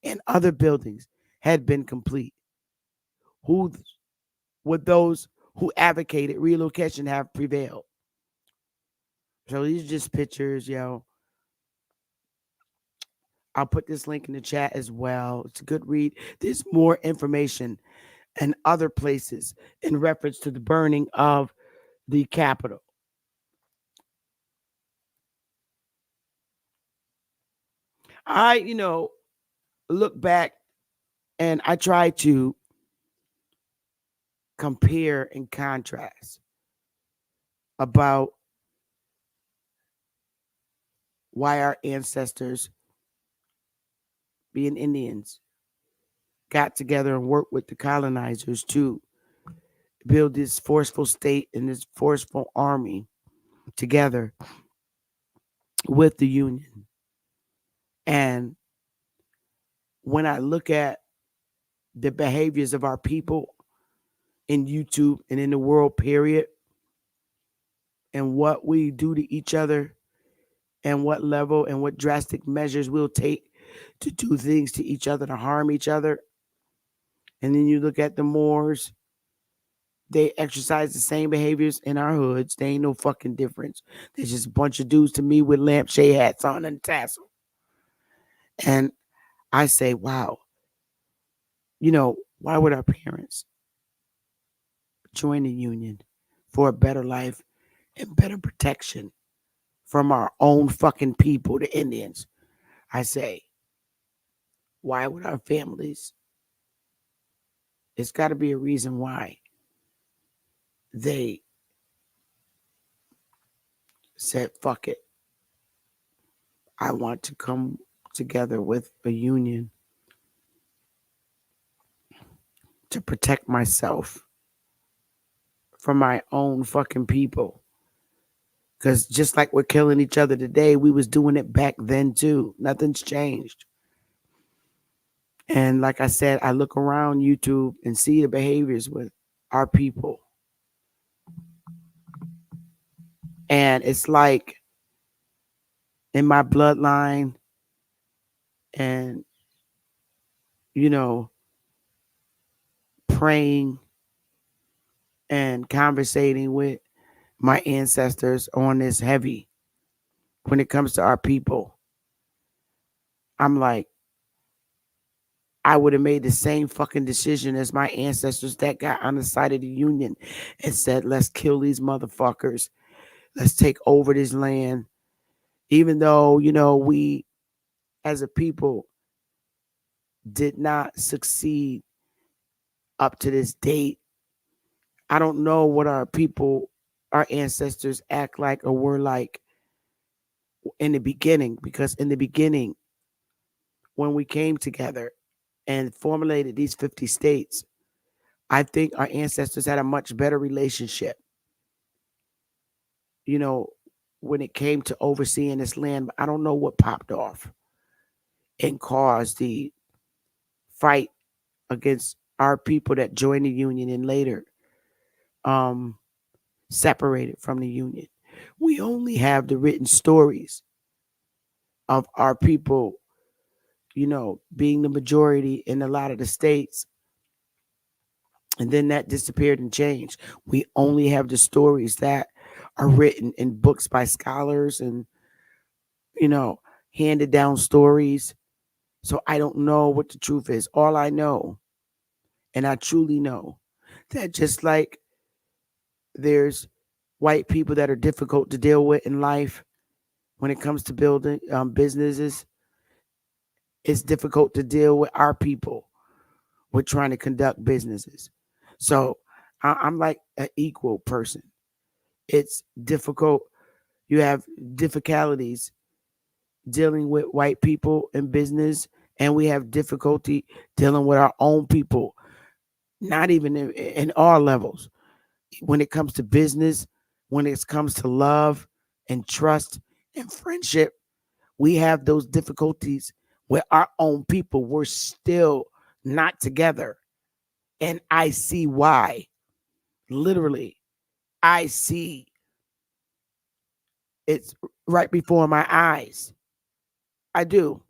and other buildings had been complete. Who would those who advocated relocation have prevailed? So these are just pictures, yo. I'll put this link in the chat as well. It's a good read. There's more information and other places in reference to the burning of the Capitol. I, look back and I try to compare and contrast about why our ancestors, being Indians, got together and worked with the colonizers to build this forceful state and this forceful army together with the Union. And when I look at the behaviors of our people in YouTube and in the world, period, and what we do to each other, and what level and what drastic measures we'll take to do things to each other, to harm each other. And then you look at the Moors, they exercise the same behaviors in our hoods. They ain't no fucking difference. There's just a bunch of dudes to me with lampshade hats on and tassel. And I say, wow, why would our parents join the Union for a better life and better protection from our own fucking people, the Indians? I say, why would our families? It's got to be a reason why they said, fuck it. I want to come together with a union to protect myself from my own fucking people. Because just like we're killing each other today, we was doing it back then too. Nothing's changed. And like I said, I look around YouTube and see the behaviors with our people. And it's like in my bloodline and, you know, praying and conversating with my ancestors on this heavy when it comes to our people. I'm like, I would have made the same fucking decision as my ancestors that got on the side of the Union and said, let's kill these motherfuckers. Let's take over this land. Even though, we as a people did not succeed up to this date. I don't know what our people, our ancestors act like or were like in the beginning, because in the beginning, when we came together and formulated these 50 states, I think our ancestors had a much better relationship, you know, when it came to overseeing this land. But I don't know what popped off and caused the fight against our people that joined the Union and later um, separated from the Union. We only have the written stories of our people, being the majority in a lot of the states. And then that disappeared and changed. We only have the stories that are written in books by scholars and, you know, handed down stories. So I don't know what the truth is. All I know, and I truly know, that just like there's white people that are difficult to deal with in life when it comes to building businesses, it's difficult to deal with our people with trying to conduct businesses. So I'm like an equal person. It's difficult. You have difficulties dealing with white people in business, and we have difficulty dealing with our own people, not even in all levels. When it comes to business, when it comes to love and trust and friendship, we have those difficulties with our own people. We're still not together. And I see why. Literally, I see it's right before my eyes. I do.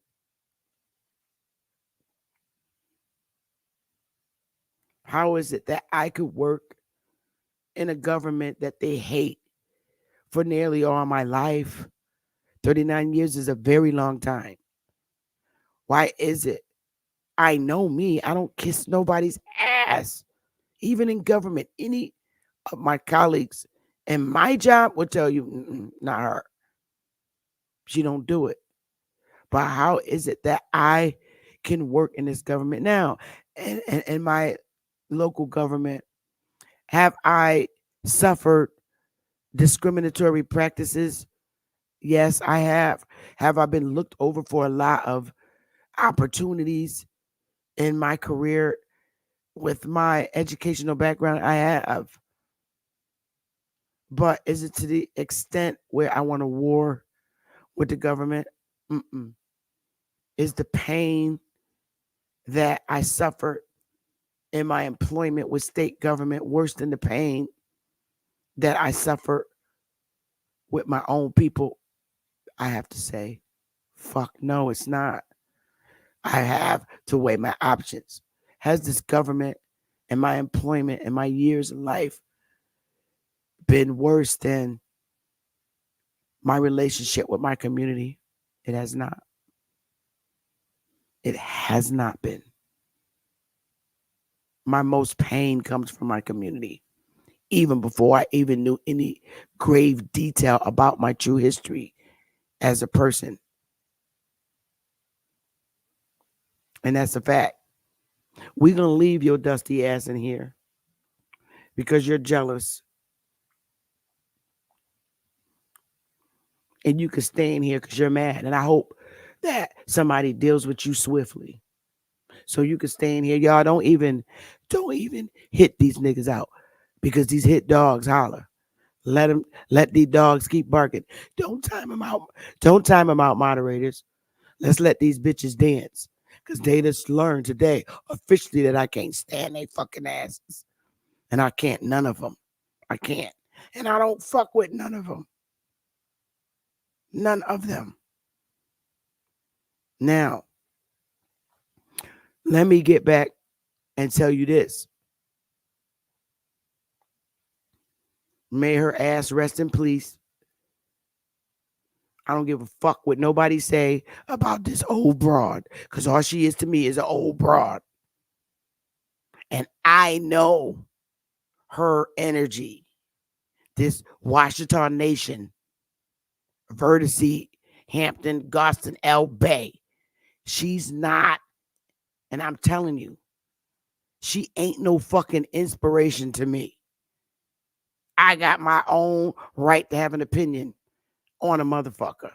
How is it that I could work in a government that they hate for nearly all my life? 39 years is a very long time. Why is it? I know me. I don't kiss nobody's ass. even in government, any of my colleagues and my job will tell you, not her. She don't do it. But how is it that I can work in this government now? And my local government, have I suffered discriminatory practices? Yes, I have. Have I been looked over for a lot of opportunities in my career with my educational background? I have. But is it to the extent where I want a war with the government? Mm-mm. Is the pain that I suffered in my employment with state government worse than the pain that I suffered with my own people? I have to say, fuck no, it's not. I have to weigh my options. Has this government and my employment and my years in life been worse than my relationship with my community? It has not. It has not been. My most pain comes from my community, even before I even knew any grave detail about my true history as a person. And that's a fact. We're going to leave your dusty ass in here because you're jealous. And you can stay in here because you're mad. And I hope that somebody deals with you swiftly. So you can stay in here. Y'all don't even hit these niggas out because these hit dogs holler. Let these dogs keep barking. Don't time them out. Don't time them out, moderators. Let's let these bitches dance. Because they just learned today officially that I can't stand they fucking asses. And I can't, none of them. I can't. And I don't fuck with none of them. None of them. Now, let me get back and tell you this. May her ass rest in peace. I don't give a fuck what nobody say about this old broad. Because all she is to me is an old broad. And I know her energy. This Washington Nation, Vertice, Hampton, Goston, L. Bay. She's not, and I'm telling you, she ain't no fucking inspiration to me. I got my own right to have an opinion on a motherfucker.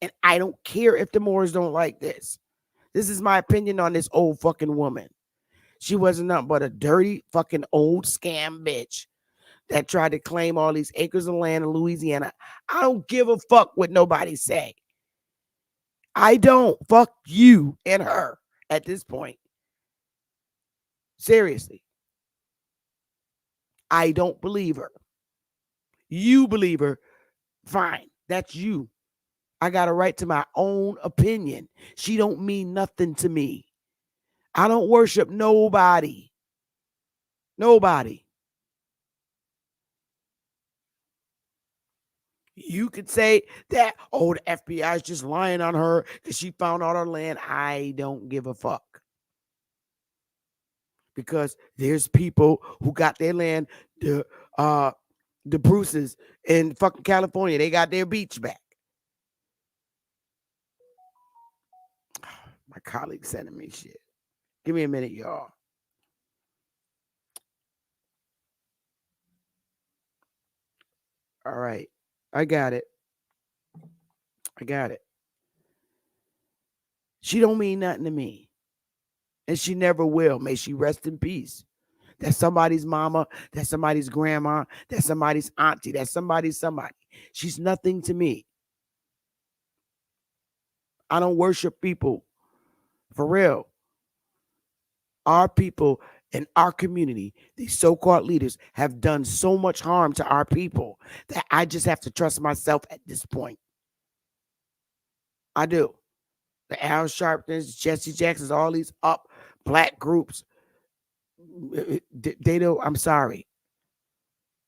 And I don't care if the Moors don't like this. This is my opinion on this old fucking woman. She wasn't nothing but a dirty fucking old scam bitch that tried to claim all these acres of land in Louisiana. I don't give a fuck what nobody say. I don't. Fuck you and her at this point. Seriously. I don't believe her. You believe her. Fine. That's you. I got a right to my own opinion. She don't mean nothing to me. I don't worship nobody. Nobody. You could say that, oh, the FBI is just lying on her because she found all her land. I don't give a fuck. Because there's people who got their land, the Bruces in fucking California, they got their beach back. My colleague sending me shit. Give me a minute, y'all. All right. I got it. I got it. She don't mean nothing to me. And she never will. May she rest in peace. That's somebody's mama. That's somebody's grandma. That's somebody's auntie. That's somebody's somebody. She's nothing to me. I don't worship people. For real. Our people in our community, these so-called leaders, have done so much harm to our people that I just have to trust myself at this point. I do. The Al Sharptons, Jesse Jacksons, all these up black groups, they don't, I'm sorry.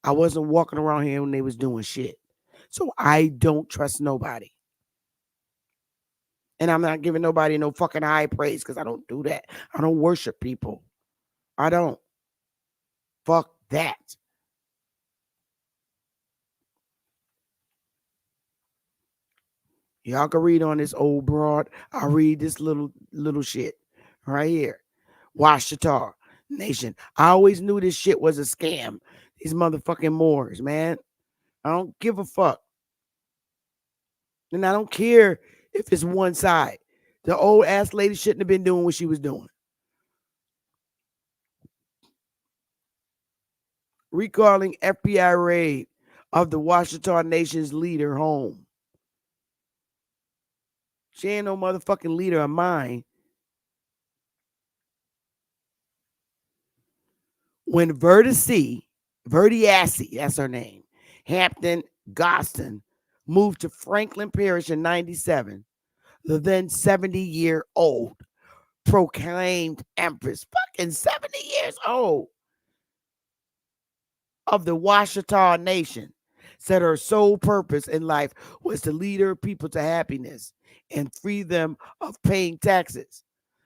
I wasn't walking around here when they was doing shit. So I don't trust nobody. And I'm not giving nobody no fucking high praise because I don't do that. I don't worship people. I don't. Fuck that. Y'all can read on this old broad. I'll read this little shit right here. Washita Nation. I always knew this shit was a scam. These motherfucking Moors, man. I don't give a fuck. And I don't care if it's one side. The old ass lady shouldn't have been doing what she was doing. Recalling FBI raid of the Washita Nation's leader home. She ain't no motherfucking leader of mine. When Verdiassi, that's her name, Hampton Goston, moved to Franklin Parish in 97, the then 70-year-old proclaimed Empress, fucking 70 years old, of the Washita Nation, said her sole purpose in life was to lead her people to happiness and free them of paying taxes.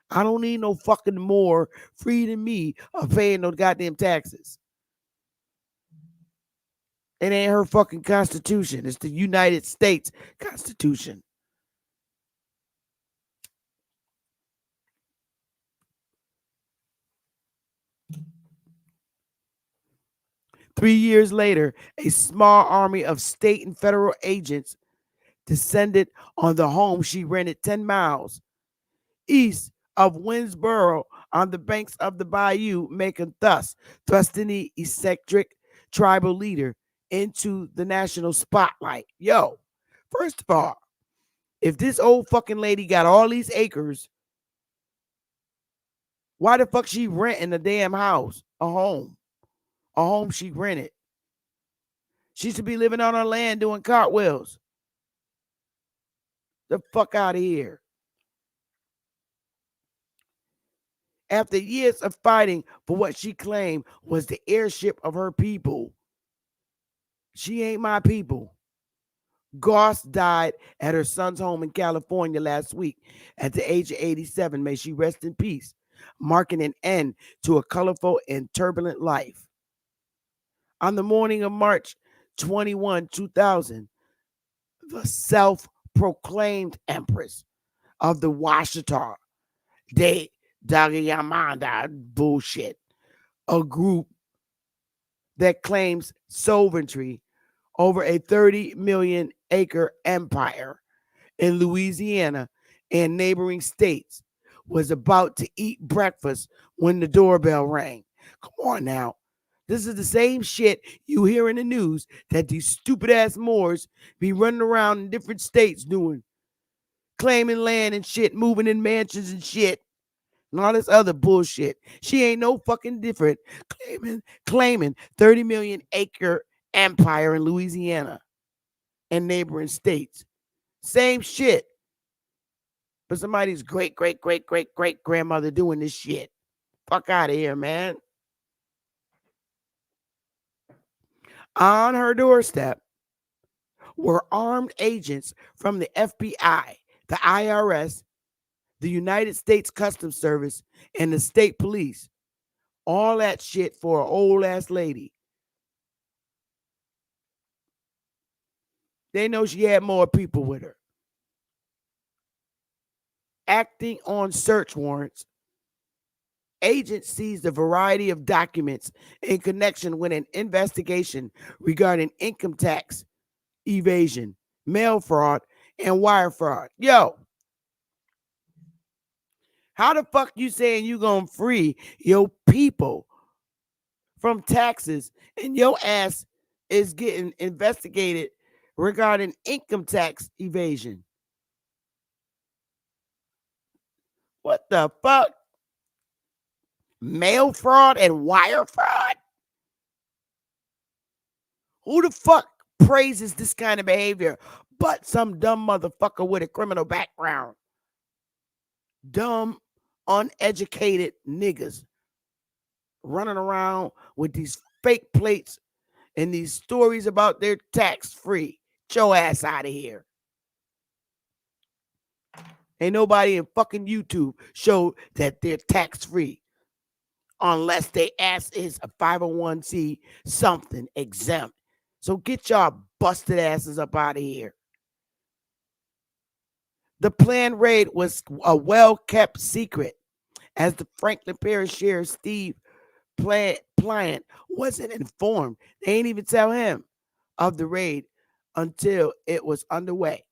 I don't need no fucking more free than me of paying no goddamn taxes. It ain't her fucking constitution. It's the United States Constitution. Three years later, a small army of state and federal agents descended on the home she rented 10 miles east of Winnsboro on the banks of the bayou, making thus thrusting the eccentric tribal leader into the national spotlight. Yo, first of all, if this old fucking lady got all these acres, why the fuck she renting a damn house, a home she rented? She should be living on her land doing cartwheels. The fuck out of here. After years of fighting for what she claimed was the heirship of her people, she ain't my people. Goss died at her son's home in California last week at the age of 87. May she rest in peace, marking an end to a colorful and turbulent life. On the morning of March 21, 2000, the self-proclaimed Empress of the Washita de Dagayamanda bullshit, a group that claims sovereignty over a 30 million acre empire in Louisiana and neighboring states, was about to eat breakfast when the doorbell rang. Come on now. This is the same shit you hear in the news that these stupid ass Moors be running around in different states doing. Claiming land and shit, moving in mansions and shit, and all this other bullshit. She ain't no fucking different claiming 30 million acre empire in Louisiana and neighboring states. Same shit. But somebody's great grandmother doing this shit. Fuck out of here, man. On her doorstep were armed agents from the FBI, the IRS, the United States Customs Service, and the state police. All that shit for an old ass lady. They know she had more people with her. Acting on search warrants, agents seized a variety of documents in connection with an investigation regarding income tax evasion, mail fraud, and wire fraud. Yo, how the fuck you saying you gonna free your people from taxes and your ass is getting investigated regarding income tax evasion? What the fuck? Mail fraud and wire fraud? Who the fuck praises this kind of behavior but some dumb motherfucker with a criminal background? Dumb, uneducated niggas running around with these fake plates and these stories about their tax free. Get your ass out of here. Ain't nobody in fucking YouTube showed that they're tax free. unless they ask is a 501c something exempt. So get y'all busted asses up out of here. The planned raid was a well-kept secret, as the Franklin Parish Sheriff Steve Pliant wasn't informed. They ain't even tell him of the raid until it was underway.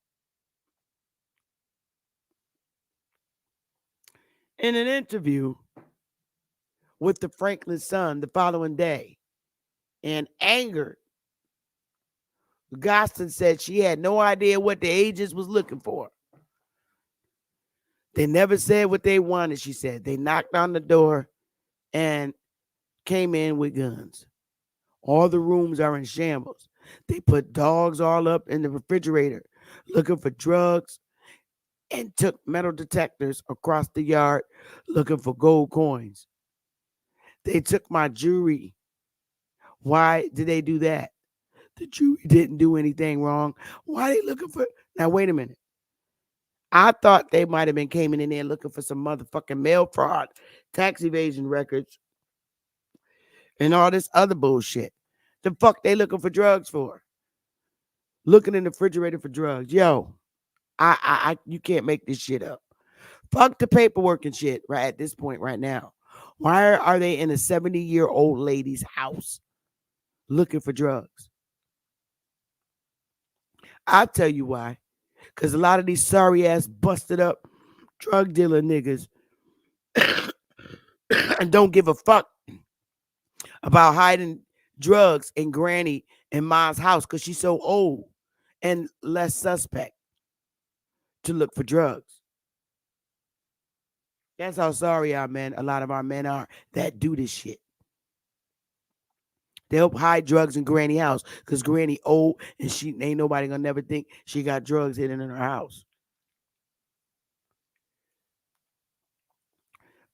In an interview with the Franklin Sun the following day, and angered, Gostin said she had no idea what the agents was looking for. They never said what they wanted, she said. They knocked on the door and came in with guns. All the rooms are in shambles. They put dogs all up in the refrigerator looking for drugs and took metal detectors across the yard looking for gold coins. They took my jewelry. Why did they do that? The jewelry didn't do anything wrong. Why are they looking for? Now, wait a minute. I thought they might have been came in there looking for some motherfucking mail fraud, tax evasion records, and all this other bullshit. The fuck they looking for drugs for? Looking in the refrigerator for drugs. Yo, you can't make this shit up. Fuck the paperwork and shit right at this point right now. Why are they in a 70-year-old lady's house looking for drugs? I'll tell you why. Because a lot of these sorry ass busted up drug dealer niggas and don't give a fuck about hiding drugs in Granny and Ma's house because she's so old and less suspect to look for drugs. That's how sorry our men, a lot of our men are that do this shit. They'll hide drugs in Granny house because Granny old and she ain't nobody gonna never think she got drugs hidden in her house.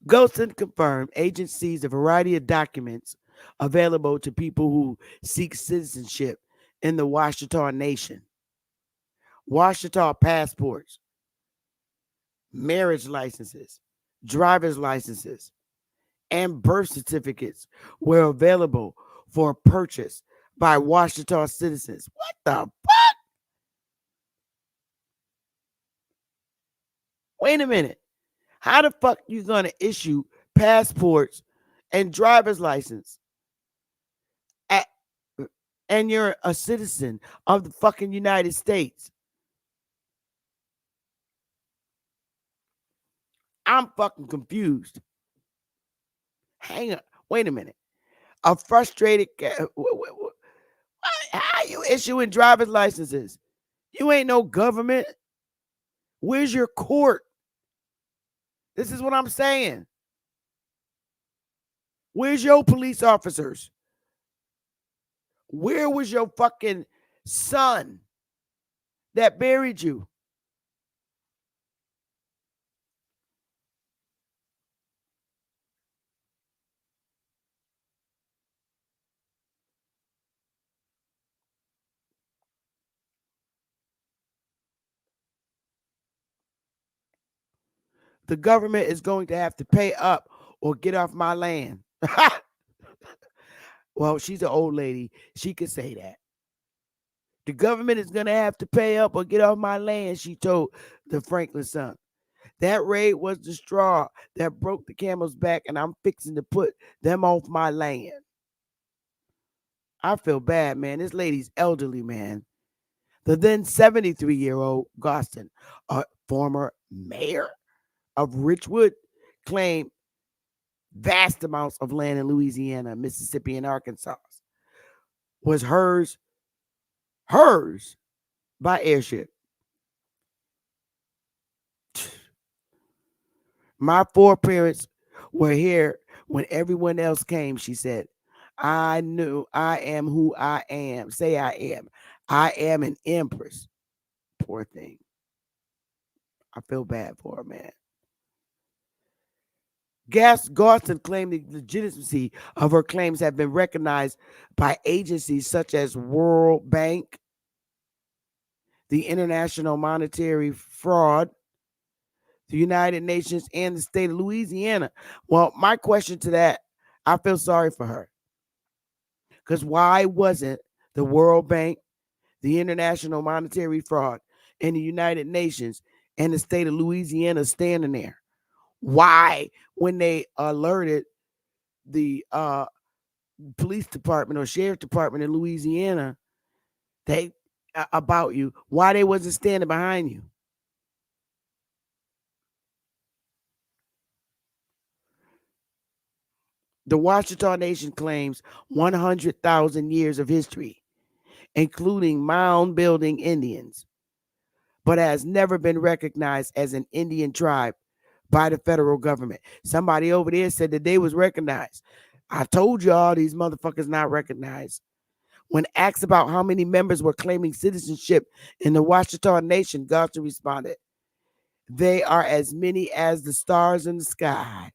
Golston confirmed agents seized a variety of documents available to people who seek citizenship in the Washita Nation. Washita passports, marriage licenses, driver's licenses, and birth certificates were available for purchase by Washita citizens. What the fuck? Wait a minute. How the fuck you gonna issue passports and driver's license at, and you're a citizen of the fucking United States? I'm fucking confused. Hang on. Wait a minute. A frustrated how you issuing driver's licenses? You ain't no government. Where's your court? This is what I'm saying. Where's your police officers? Where was your fucking son that buried you? The government is going to have to pay up or get off my land. Well, she's an old lady. She could say that. The government is going to have to pay up or get off my land, she told the Franklin Sun. That raid was the straw that broke the camel's back, and I'm fixing to put them off my land. I feel bad, man. This lady's elderly, man. The then 73-year-old Gostin, a former mayor of Richwood, claimed vast amounts of land in Louisiana, Mississippi, and Arkansas was hers by airship. My foreparents were here when everyone else came, she said. I knew I am who I am. Say I am. I am an empress. Poor thing. I feel bad for her, man. Garston claimed the legitimacy of her claims have been recognized by agencies such as World Bank, the International Monetary Fraud, the United Nations, and the state of Louisiana. Well, my question to that, I feel sorry for her. Because why wasn't the World Bank, the International Monetary Fraud, and the United Nations and the state of Louisiana standing there? Why, when they alerted the police department or sheriff department in Louisiana, they about you, why they wasn't standing behind you? The Washita Nation claims 100,000 years of history, including mound building Indians, but has never been recognized as an Indian tribe by the federal government. Somebody over there said that they was recognized. I told y'all these motherfuckers not recognized. When asked about how many members were claiming citizenship in the Washita Nation, Galton responded, "They are as many as the stars in the sky."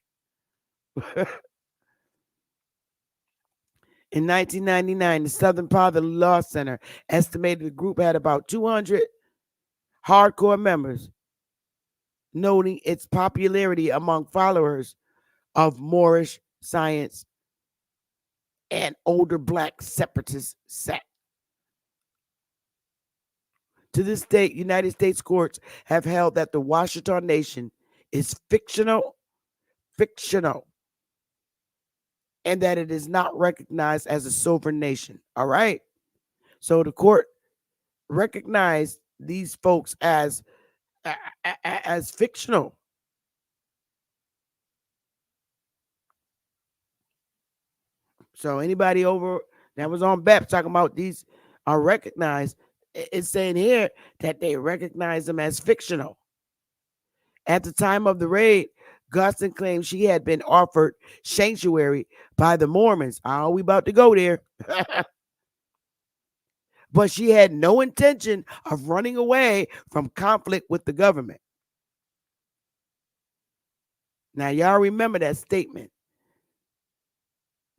In 1999, the Southern Poverty Law Center estimated the group had about 200 hardcore members, noting its popularity among followers of Moorish science and older black separatist sect. To this date, United States courts have held that the Washita Nation is fictional, and that it is not recognized as a sovereign nation. All right. So the court recognized these folks as fictional. So anybody over that was on BEP talking about these are recognized, it's saying here that they recognize them as fictional. At the time of the raid, Gustin claimed she had been offered sanctuary by the Mormons. Oh, we about to go there. But she had no intention of running away from conflict with the government. Now, y'all remember that statement,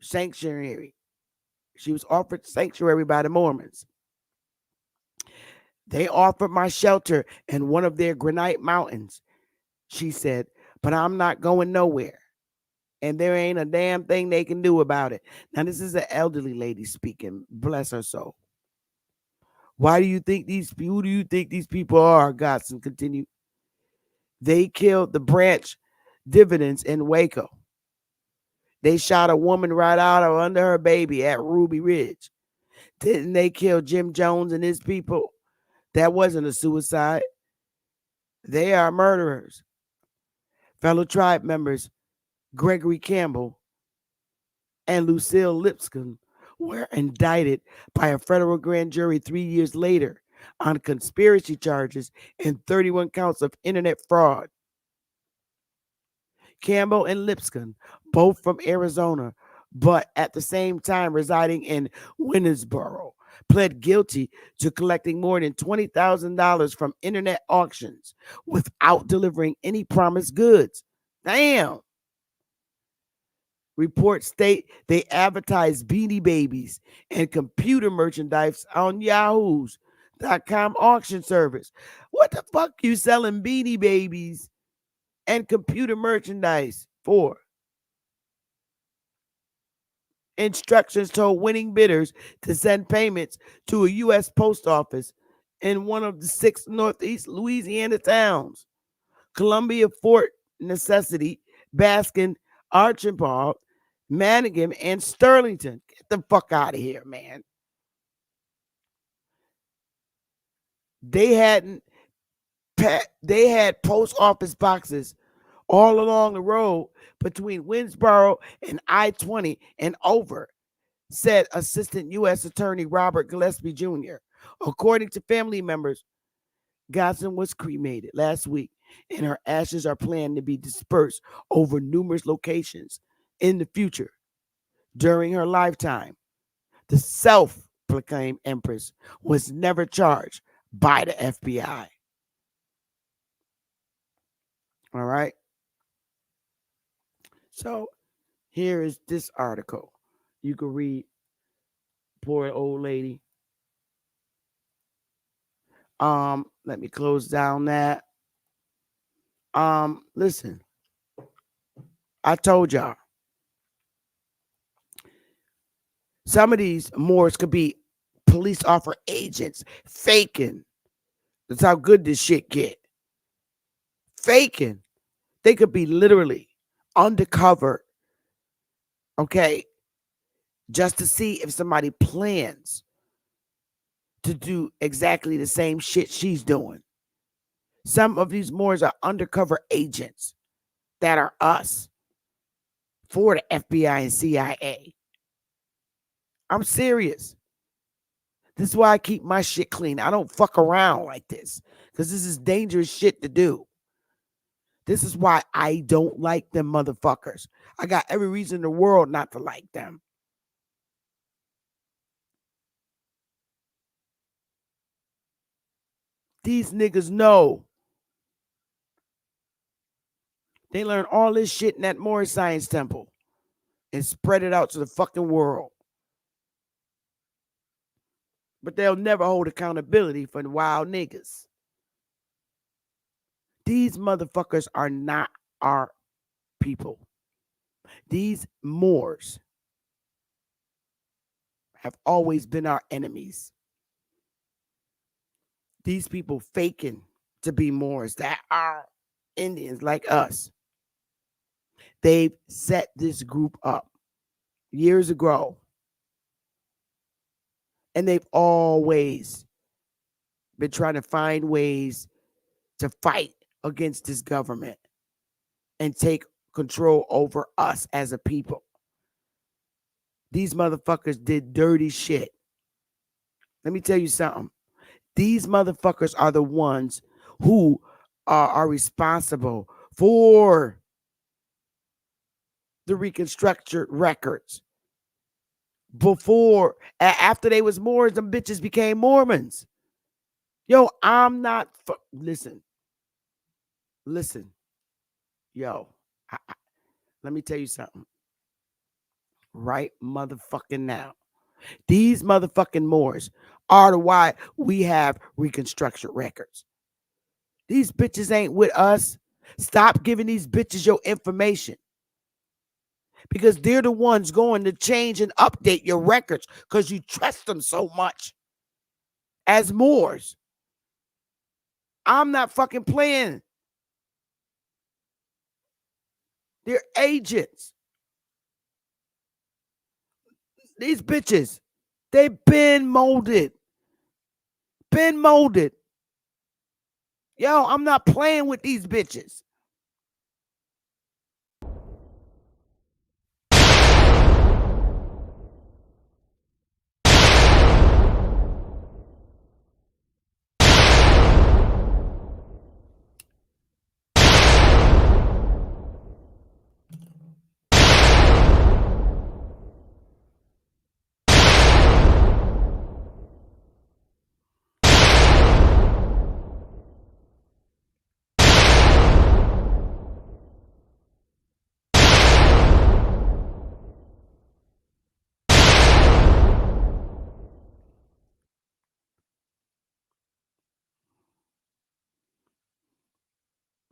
sanctuary. She was offered sanctuary by the Mormons. They offered my shelter in one of their granite mountains, she said, but I'm not going nowhere. And there ain't a damn thing they can do about it. Now, this is an elderly lady speaking. Bless her soul. Why do you think who do you think these people are? Godson continued. They killed the branch dividends in Waco. They shot a woman right out of under her baby at Ruby Ridge. Didn't they kill Jim Jones and his people? That wasn't a suicide. They are murderers. Fellow tribe members Gregory Campbell and Lucille Lipscomb were indicted by a federal grand jury 3 years later on conspiracy charges and 31 counts of internet fraud. Campbell and Lipscomb, both from Arizona, but at the same time residing in Winnsboro, pled guilty to collecting more than $20,000 from internet auctions without delivering any promised goods. Damn. Reports state they advertise Beanie Babies and computer merchandise on Yahoo's.com auction service. What the fuck you selling Beanie Babies and computer merchandise for? Instructions told winning bidders to send payments to a U.S. post office in one of the 6 Northeast Louisiana towns: Columbia, Fort Necessity, Baskin, Archambault, Manningham, and Sterlington. Get the fuck out of here, man. They hadn't they had post office boxes all along the road between Winnsboro and I-20 and over, said Assistant U.S. Attorney Robert Gillespie Jr. According to family members, Godson was cremated last week, and her ashes are planned to be dispersed over numerous locations in the future. During her lifetime, the self-proclaimed Empress was never charged by the FBI. All right. So here is this article. You can read. Poor old lady. Let me close down that. Listen, I told y'all Some of these Moors could be police officer agents faking. That's how good this shit get. Faking. They could be literally undercover, okay, just to see if somebody plans to do exactly the same shit she's doing. Some of these Moors are undercover agents that are us for the FBI and CIA. I'm serious. This is why I keep my shit clean. I don't fuck around like this because this is dangerous shit to do. This is why I don't like them motherfuckers. I got every reason in the world not to like them. These niggas know. They learn all this shit in that Moorish Science Temple and spread it out to the fucking world. But they'll never hold accountability for the wild niggas. These motherfuckers are not our people. These Moors have always been our enemies. These people faking to be Moors that are Indians like us. They've set this group up years ago. And they've always been trying to find ways to fight against this government and take control over us as a people. These motherfuckers did dirty shit. Let me tell you something. These motherfuckers are the ones who are responsible for the reconstructed records. After they was Moors, them bitches became Mormons. Yo, I'm not. Listen. Yo, let me tell you something. Right motherfucking now. These motherfucking Moors are the why we have reconstruction records. These bitches ain't with us. Stop giving these bitches your information. Because they're the ones going to change and update your records because you trust them so much. As Moors. I'm not fucking playing. They're agents. These bitches, they've been molded. Been molded. Yo, I'm not playing with these bitches.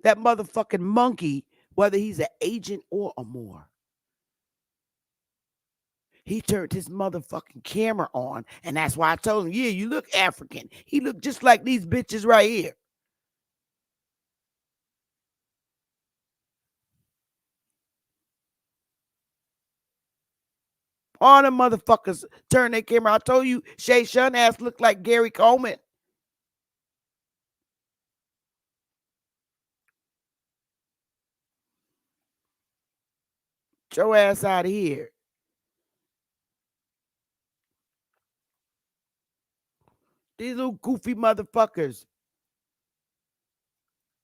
That motherfucking monkey, whether he's an agent or a Moor, he turned his motherfucking camera on, and that's why I told him, yeah, you look African. He looked just like these bitches right here. All the motherfuckers turn their camera. I told you, Shay Shun ass looked like Gary Coleman. Get your ass out of here. These little goofy motherfuckers.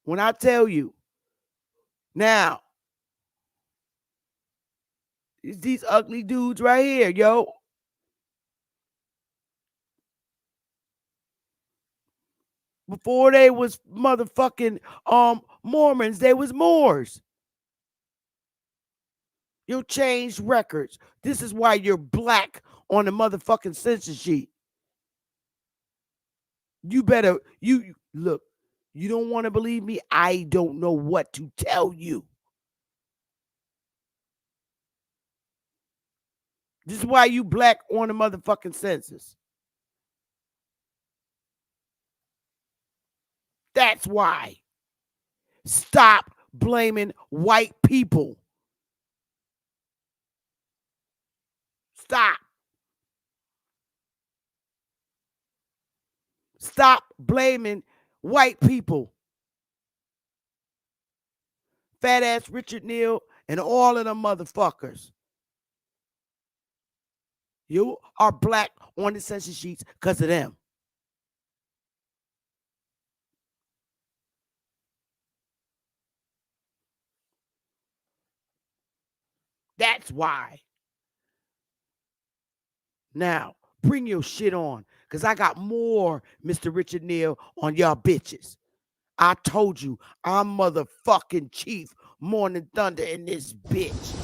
When I tell you, now, these ugly dudes right here, yo. Before they was motherfucking Mormons, they was Moors. You changed records. This is why you're black on the motherfucking census sheet. You better, you look, you don't want to believe me? I don't know what to tell you. This is why you black on the motherfucking census. That's why. Stop blaming white people. Stop. Stop blaming white people. Fat ass Richard Neal and all of them motherfuckers. You are black on the census sheets because of them. That's why. Now, bring your shit on, because I got more Mr. Richard Neal on y'all bitches. I told you, I'm motherfucking Chief Morning Thunder in this bitch.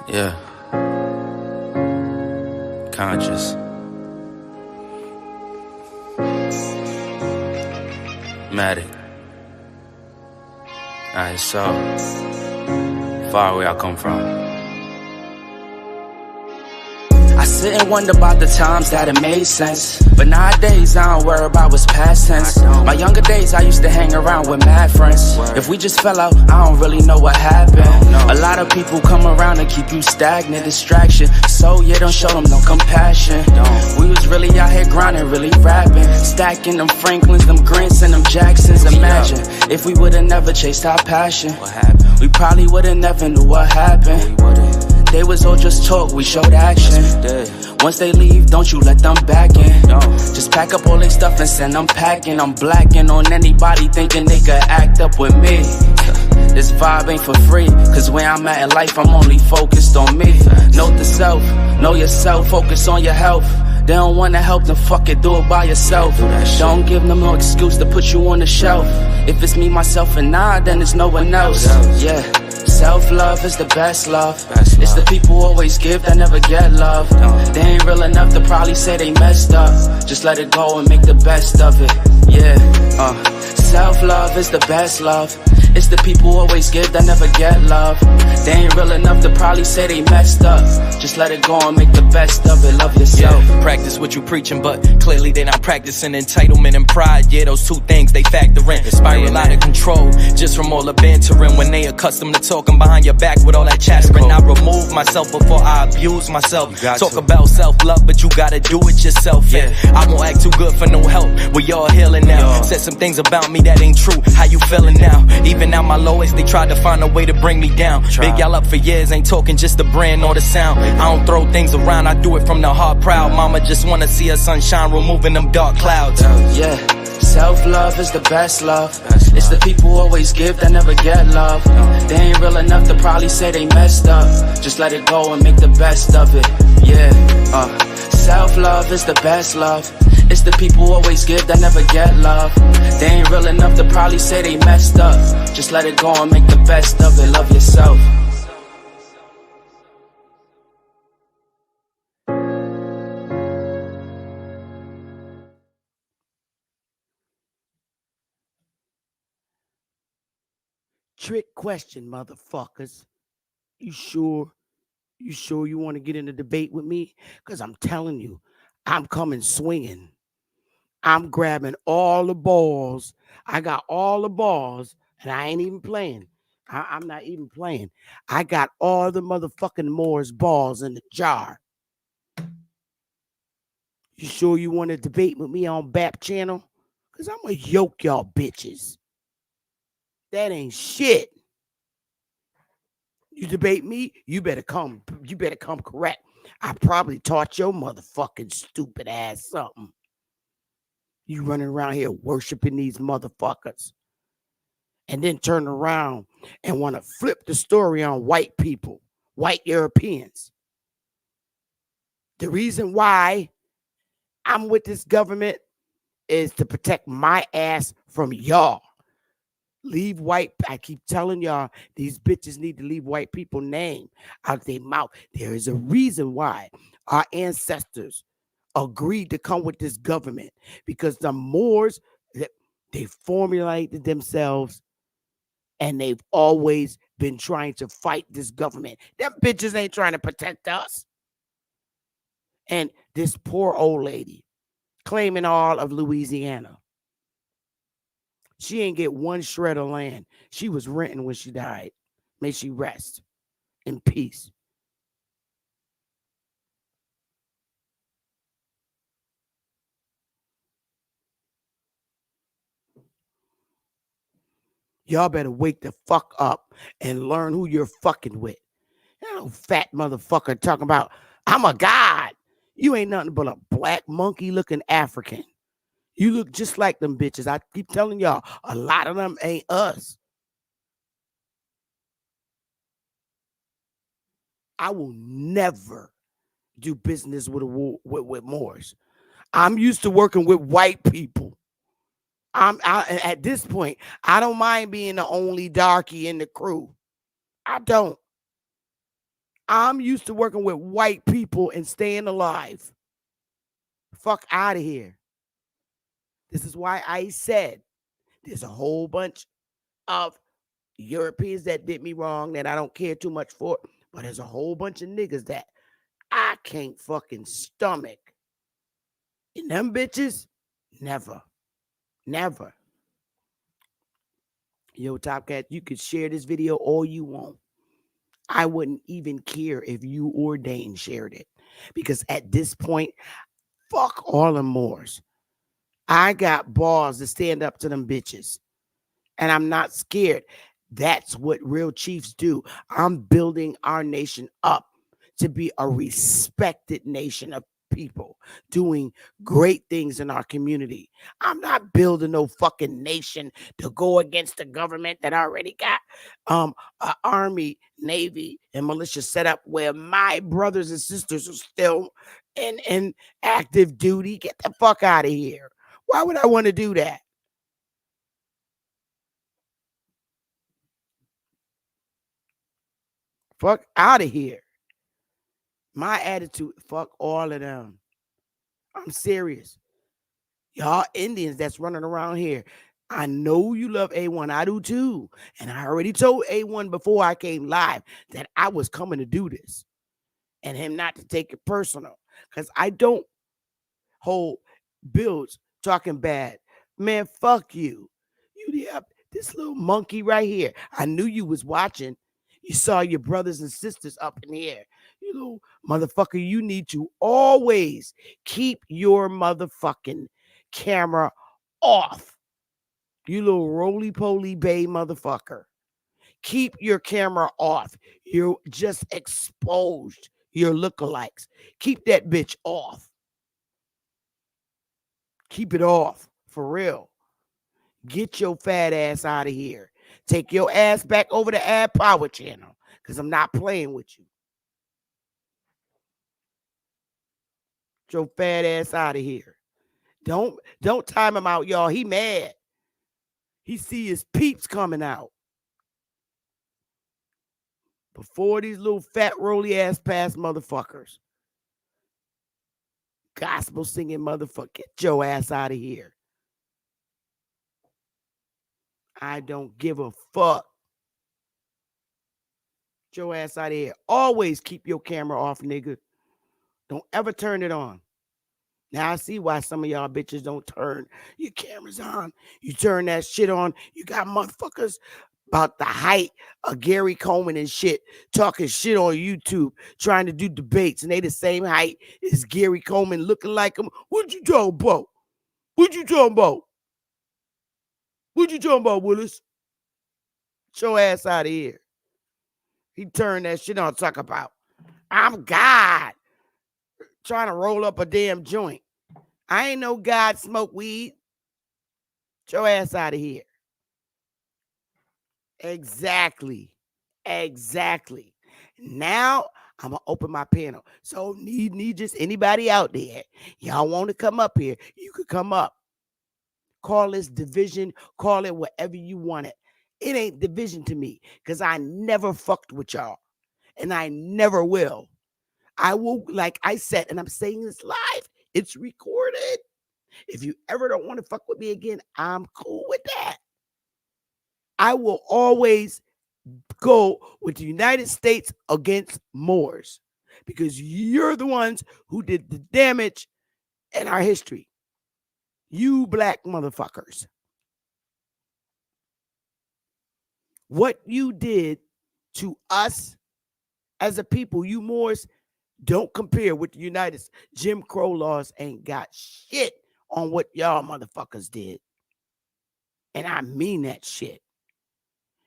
Yeah. Conscious. Matic. Alright, so far away I come from. I sit and wonder about the times that it made sense. But nowadays I don't worry about what's past tense. My younger days I used to hang around with mad friends. If we just fell out, I don't really know what happened. A lot of people come around and keep you stagnant, distraction. So you don't show them no compassion. We was really out here grinding, really rapping, stacking them Franklins, them Grants and them Jacksons. Imagine if we would've never chased our passion. We probably would've never knew what happened. They was all just talk, we showed action. Once they leave, don't you let them back in. Just pack up all their stuff and send them packing. I'm blacking on anybody thinking they could act up with me. This vibe ain't for free, cause where I'm at in life, I'm only focused on me. Note the self, know yourself, focus on your health. They don't wanna help, then fuck it, do it by yourself. Don't give them no excuse to put you on the shelf. If it's me, myself, and I, then there's no one else. Yeah. Self-love is the best love. It's the people who always give that never get love. They ain't real enough to probably say they messed up. Just let it go and make the best of it. Yeah, self-love is the best love. It's the people who always give that never get love. They ain't real enough to probably say they messed up. Just let it go and make the best of it. Love yourself. Yeah, practice what you preaching, but clearly they not practicing entitlement and pride. Yeah, those two things they factor in. Spiral out of control just from all the bantering. When they accustomed to talking behind your back with all that chattering, I remove myself before I abuse myself. Talk about self-love, but you gotta do it yourself. Yeah, I won't act too good for no help. We all healing now. Said some things about me that ain't true. How you feeling now? Even at my lowest, they tried to find a way to bring me down. Big y'all up for years, ain't talking just the brand or the sound. I don't throw things around, I do it from the heart proud. Mama just wanna see her sunshine, removing them dark clouds. Yeah, self-love is the best love. It's the people who always give that never get love. They ain't real enough to probably say they messed up. Just let it go and make the best of it. Yeah, self-love is the best love. It's the people who always give that never get love. They ain't real enough to probably say they messed up. Just let it go and make the best of it. Love yourself. Trick question, motherfuckers. You sure? You sure you want to get in a debate with me? Because I'm telling you, I'm coming swinging. I'm grabbing all the balls. I got all the balls, and I ain't even playing. I'm not even playing. I got all the motherfucking Moors balls in the jar. You sure you want to debate with me on BAP channel? Because I'm going to yoke y'all bitches. That ain't shit. You debate me, you better come correct. I probably taught your motherfucking stupid ass something. You running around here worshiping these motherfuckers. and then turn around and want to flip the story on white people, white Europeans. The reason why I'm with this government is to protect my ass from y'all. Leave white. I keep telling y'all these bitches need to leave white people name out their mouth. There is a reason why our ancestors agreed to come with this government, because the Moors, they formulated themselves and they've always been trying to fight this government. Them bitches ain't trying to protect us. And this poor old lady claiming all of Louisiana. She ain't get one shred of land. She was renting when she died. May she rest in peace. Y'all better wake the fuck up and learn who you're fucking with. You know, fat motherfucker talking about, I'm a god. You ain't nothing but a black monkey looking African. You look just like them bitches. I keep telling y'all, a lot of them ain't us. I will never do business with Moors. I'm used to working with white people. At this point, I don't mind being the only darky in the crew. I don't. I'm used to working with white people and staying alive. Fuck out of here. This is why I said there's a whole bunch of Europeans that did me wrong that I don't care too much for, but there's a whole bunch of niggas that I can't fucking stomach. And them bitches, never, never. Yo, Top Cat, you could share this video all you want. I wouldn't even care if you or Dane shared it. Because at this point, fuck all them Moors. I got balls to stand up to them bitches. And I'm not scared. That's what real chiefs do. I'm building our nation up to be a respected nation of people doing great things in our community. I'm not building no fucking nation to go against the government that already got an army, navy, and militia set up where my brothers and sisters are still in active duty. Get the fuck out of here. Why would I want to do that? Fuck out of here. My attitude, fuck all of them. I'm serious. Y'all Indians that's running around here. I know you love A1. I do too. And I already told A1 before I came live that I was coming to do this and him not to take it personal. Because I don't hold bills talking bad. Man, fuck you. This little monkey right here. I knew you was watching. You saw your brothers and sisters up in here. You little motherfucker, you need to always keep your motherfucking camera off. You little roly-poly bay motherfucker. Keep your camera off. You're just exposed your lookalikes. Keep that bitch off. Keep it off. For real. Get your fat ass out of here. Take your ass back over to Ad Power Channel. Because I'm not playing with you. Get your fat ass out of here. Don't time him out, y'all. He mad. He see his peeps coming out. Before these little fat roly ass past motherfuckers. Gospel singing motherfucker. Get your ass out of here. I don't give a fuck. Get your ass out of here. Always keep your camera off, nigga. Don't ever turn it on. Now I see why some of y'all bitches don't turn your cameras on. You turn that shit on. You got motherfuckers about the height of Gary Coleman and shit talking shit on YouTube, trying to do debates, and they the same height as Gary Coleman, looking like him. What you talking about? What you talking about? What you talking about, Willis? Get your ass out of here. He turned that shit on, talk about, I'm God. Trying to roll up a damn joint. I ain't no God smoke weed. Get your ass out of here. Exactly. Exactly. Now I'm gonna open my panel. So need just anybody out there. Y'all want to come up here? You could come up. Call this division. Call it whatever you want it. It ain't division to me because I never fucked with y'all, and I never will. I will, like I said, and I'm saying this live. It's recorded. If you ever don't want to fuck with me again, I'm cool with that. I will always go with the United States against Moors because you're the ones who did the damage in our history. You black motherfuckers. What you did to us as a people, you Moors, don't compare with the United States. Jim Crow laws ain't got shit on what y'all motherfuckers did. And I mean that shit.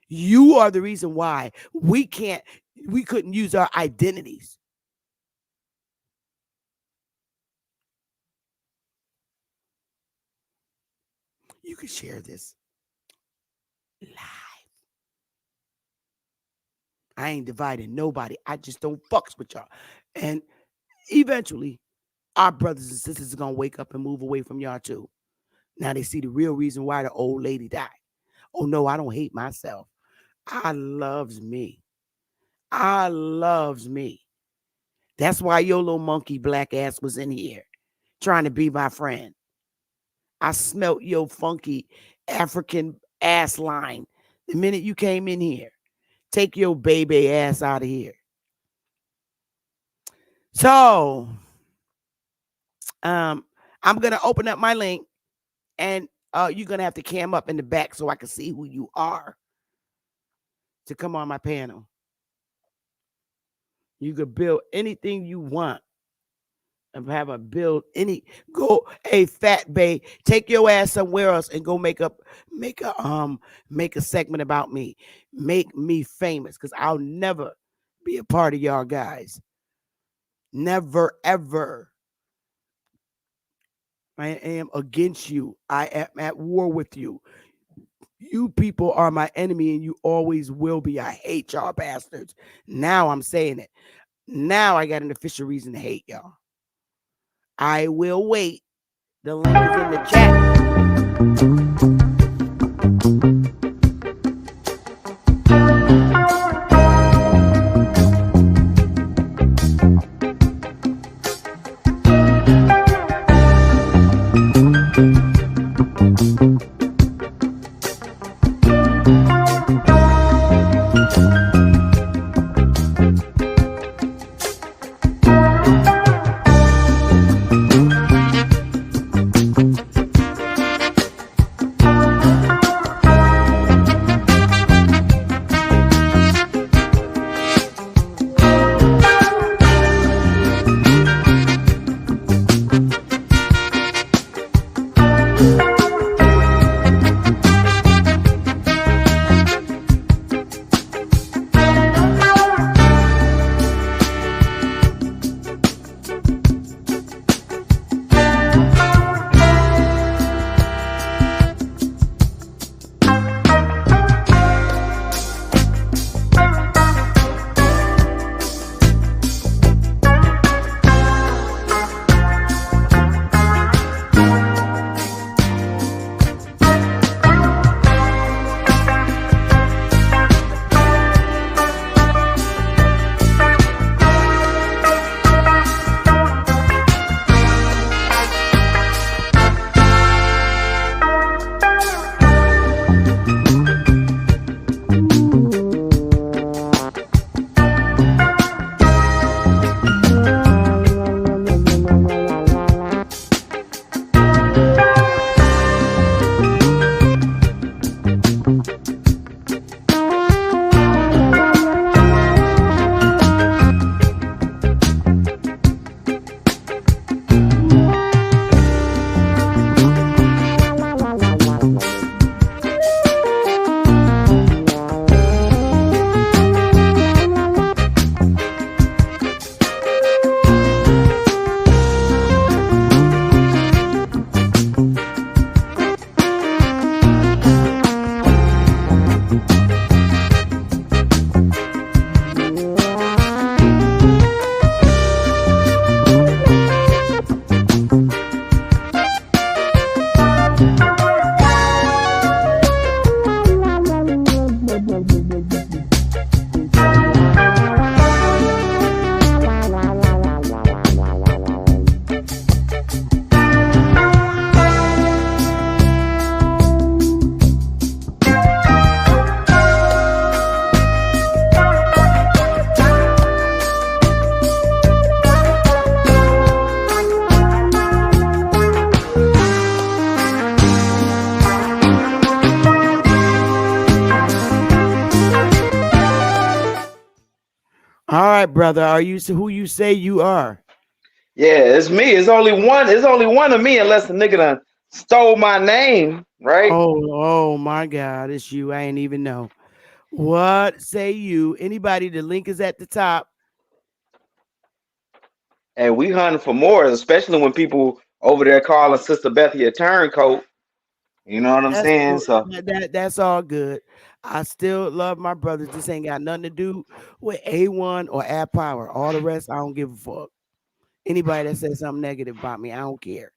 You are the reason why we couldn't use our identities. You can share this live. I ain't dividing nobody. I just don't fucks with y'all. And eventually, our brothers and sisters are going to wake up and move away from y'all too. Now they see the real reason why the old lady died. Oh no, I don't hate myself. I loves me. I loves me. That's why your little monkey black ass was in here trying to be my friend. I smelt your funky African ass line the minute you came in here. Take your baby ass out of here. So, I'm going to open up my link and you're going to have to cam up in the back so I can see who you are to come on my panel. You could build anything you want. And have a build any go hey fat bay, take your ass somewhere else and go make a segment about me. Make me famous because I'll never be a part of y'all guys. Never ever. I am against you. I am at war with you. You people are my enemy and you always will be. I hate y'all bastards. Now I'm saying it. Now I got an official reason to hate y'all. I will wait. The link is in the chat. All right, brother. Are you who you say you are? Yeah, it's me. It's only one. It's only one of me, unless the nigga done stole my name, right? Oh my God, it's you. I ain't even know. What say you? Anybody? The link is at the top. And we hunting for more, especially when people over there calling Sister Bethy a turncoat. You know what I'm That's saying? cool. So That's all good. I still love my brothers. This ain't got nothing to do with A1 or Air Power. All the rest, I don't give a fuck. Anybody that says something negative about me, I don't care.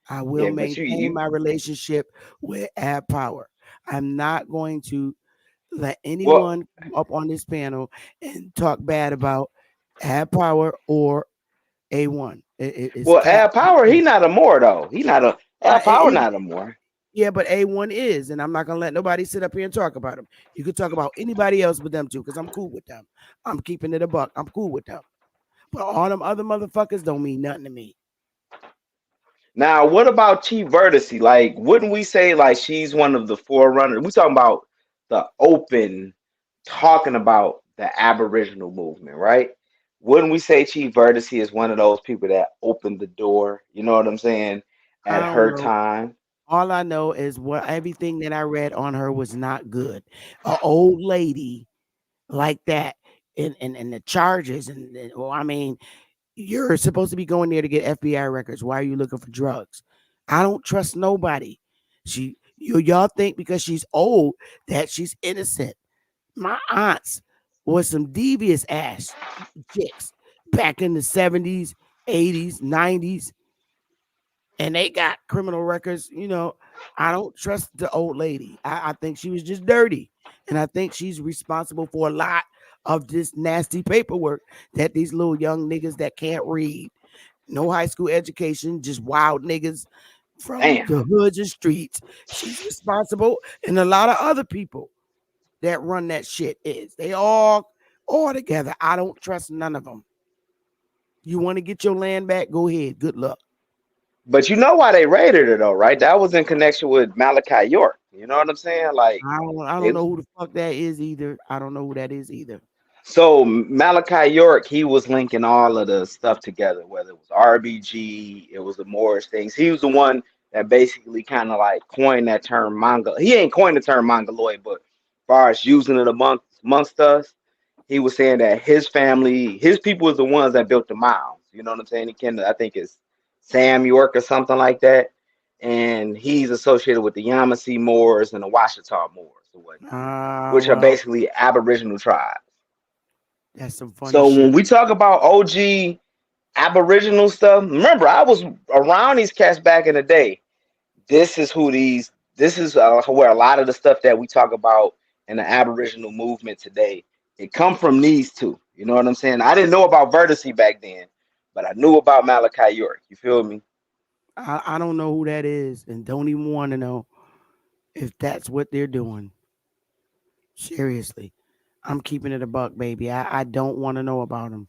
I will yeah, but maintain my relationship with Air Power. I'm not going to let well anyone come up on this panel and talk bad about Air Power or A1. It's well capped. Al Power, he not a more though. He not a Al Power It, not a more. yeah, but A1 is, and I'm not gonna let nobody sit up here and talk about them. You could talk about anybody else but them too, because I'm cool with them. I'm keeping it a buck. I'm cool with them. But all them other motherfuckers don't mean nothing to me. Now, what about Chief Vertice? Like, wouldn't we say like she's one of the forerunners? We talking about the open, talking about the Aboriginal movement, right? Wouldn't we say Chief Vertice is one of those people that opened the door? You know what I'm saying? I At don't her know. time. All I know is what everything that I read on her was not good. A old lady like that, and the charges, well, I mean, you're supposed to be going there to get FBI records. Why are you looking for drugs? I don't trust nobody. Y'all think because she's old that she's innocent. My aunts was some devious ass chicks back in the 70s, 80s, 90s, and they got criminal records. I don't trust the old lady. I think she was just dirty. And I think she's responsible for a lot of this nasty paperwork that these little young niggas that can't read, no high school education, just wild niggas from Damn. the hoods and streets. She's responsible, and a lot of other people that run that shit is. They all together. I don't trust none of them. You want to get your land back? Go ahead. Good luck. But you know why they raided her though, right? That was in connection with Malachi York. You know what I'm saying? Like I don't they know who the fuck that is either. I don't know who that is either. So Malachi York, he was linking all of the stuff together, whether it was RBG, it was the Moorish things. He was the one that basically kind of like coined that term manga. He ain't coined the term mongoloid, but as far as using it amongst us, he was saying that his family, his people was the ones that built the mounds. You know what I'm saying? He can, I think it's Sam York or something like that. And he's associated with the Yamasee Moors and the Washita Moors or whatnot, which are Well, basically Aboriginal tribes. that's some funny So when shit. we talk about OG Aboriginal stuff, remember I was around these cats back in the day. This is who these. This is where a lot of the stuff that we talk about in the Aboriginal movement today, it come from these two. You know what I'm saying? I didn't know about Vertice back then, but I knew about Malachi York. You feel me? I don't know who that is and don't even want to know if that's what they're doing. Seriously. I'm keeping it a buck, baby. I don't want to know about them.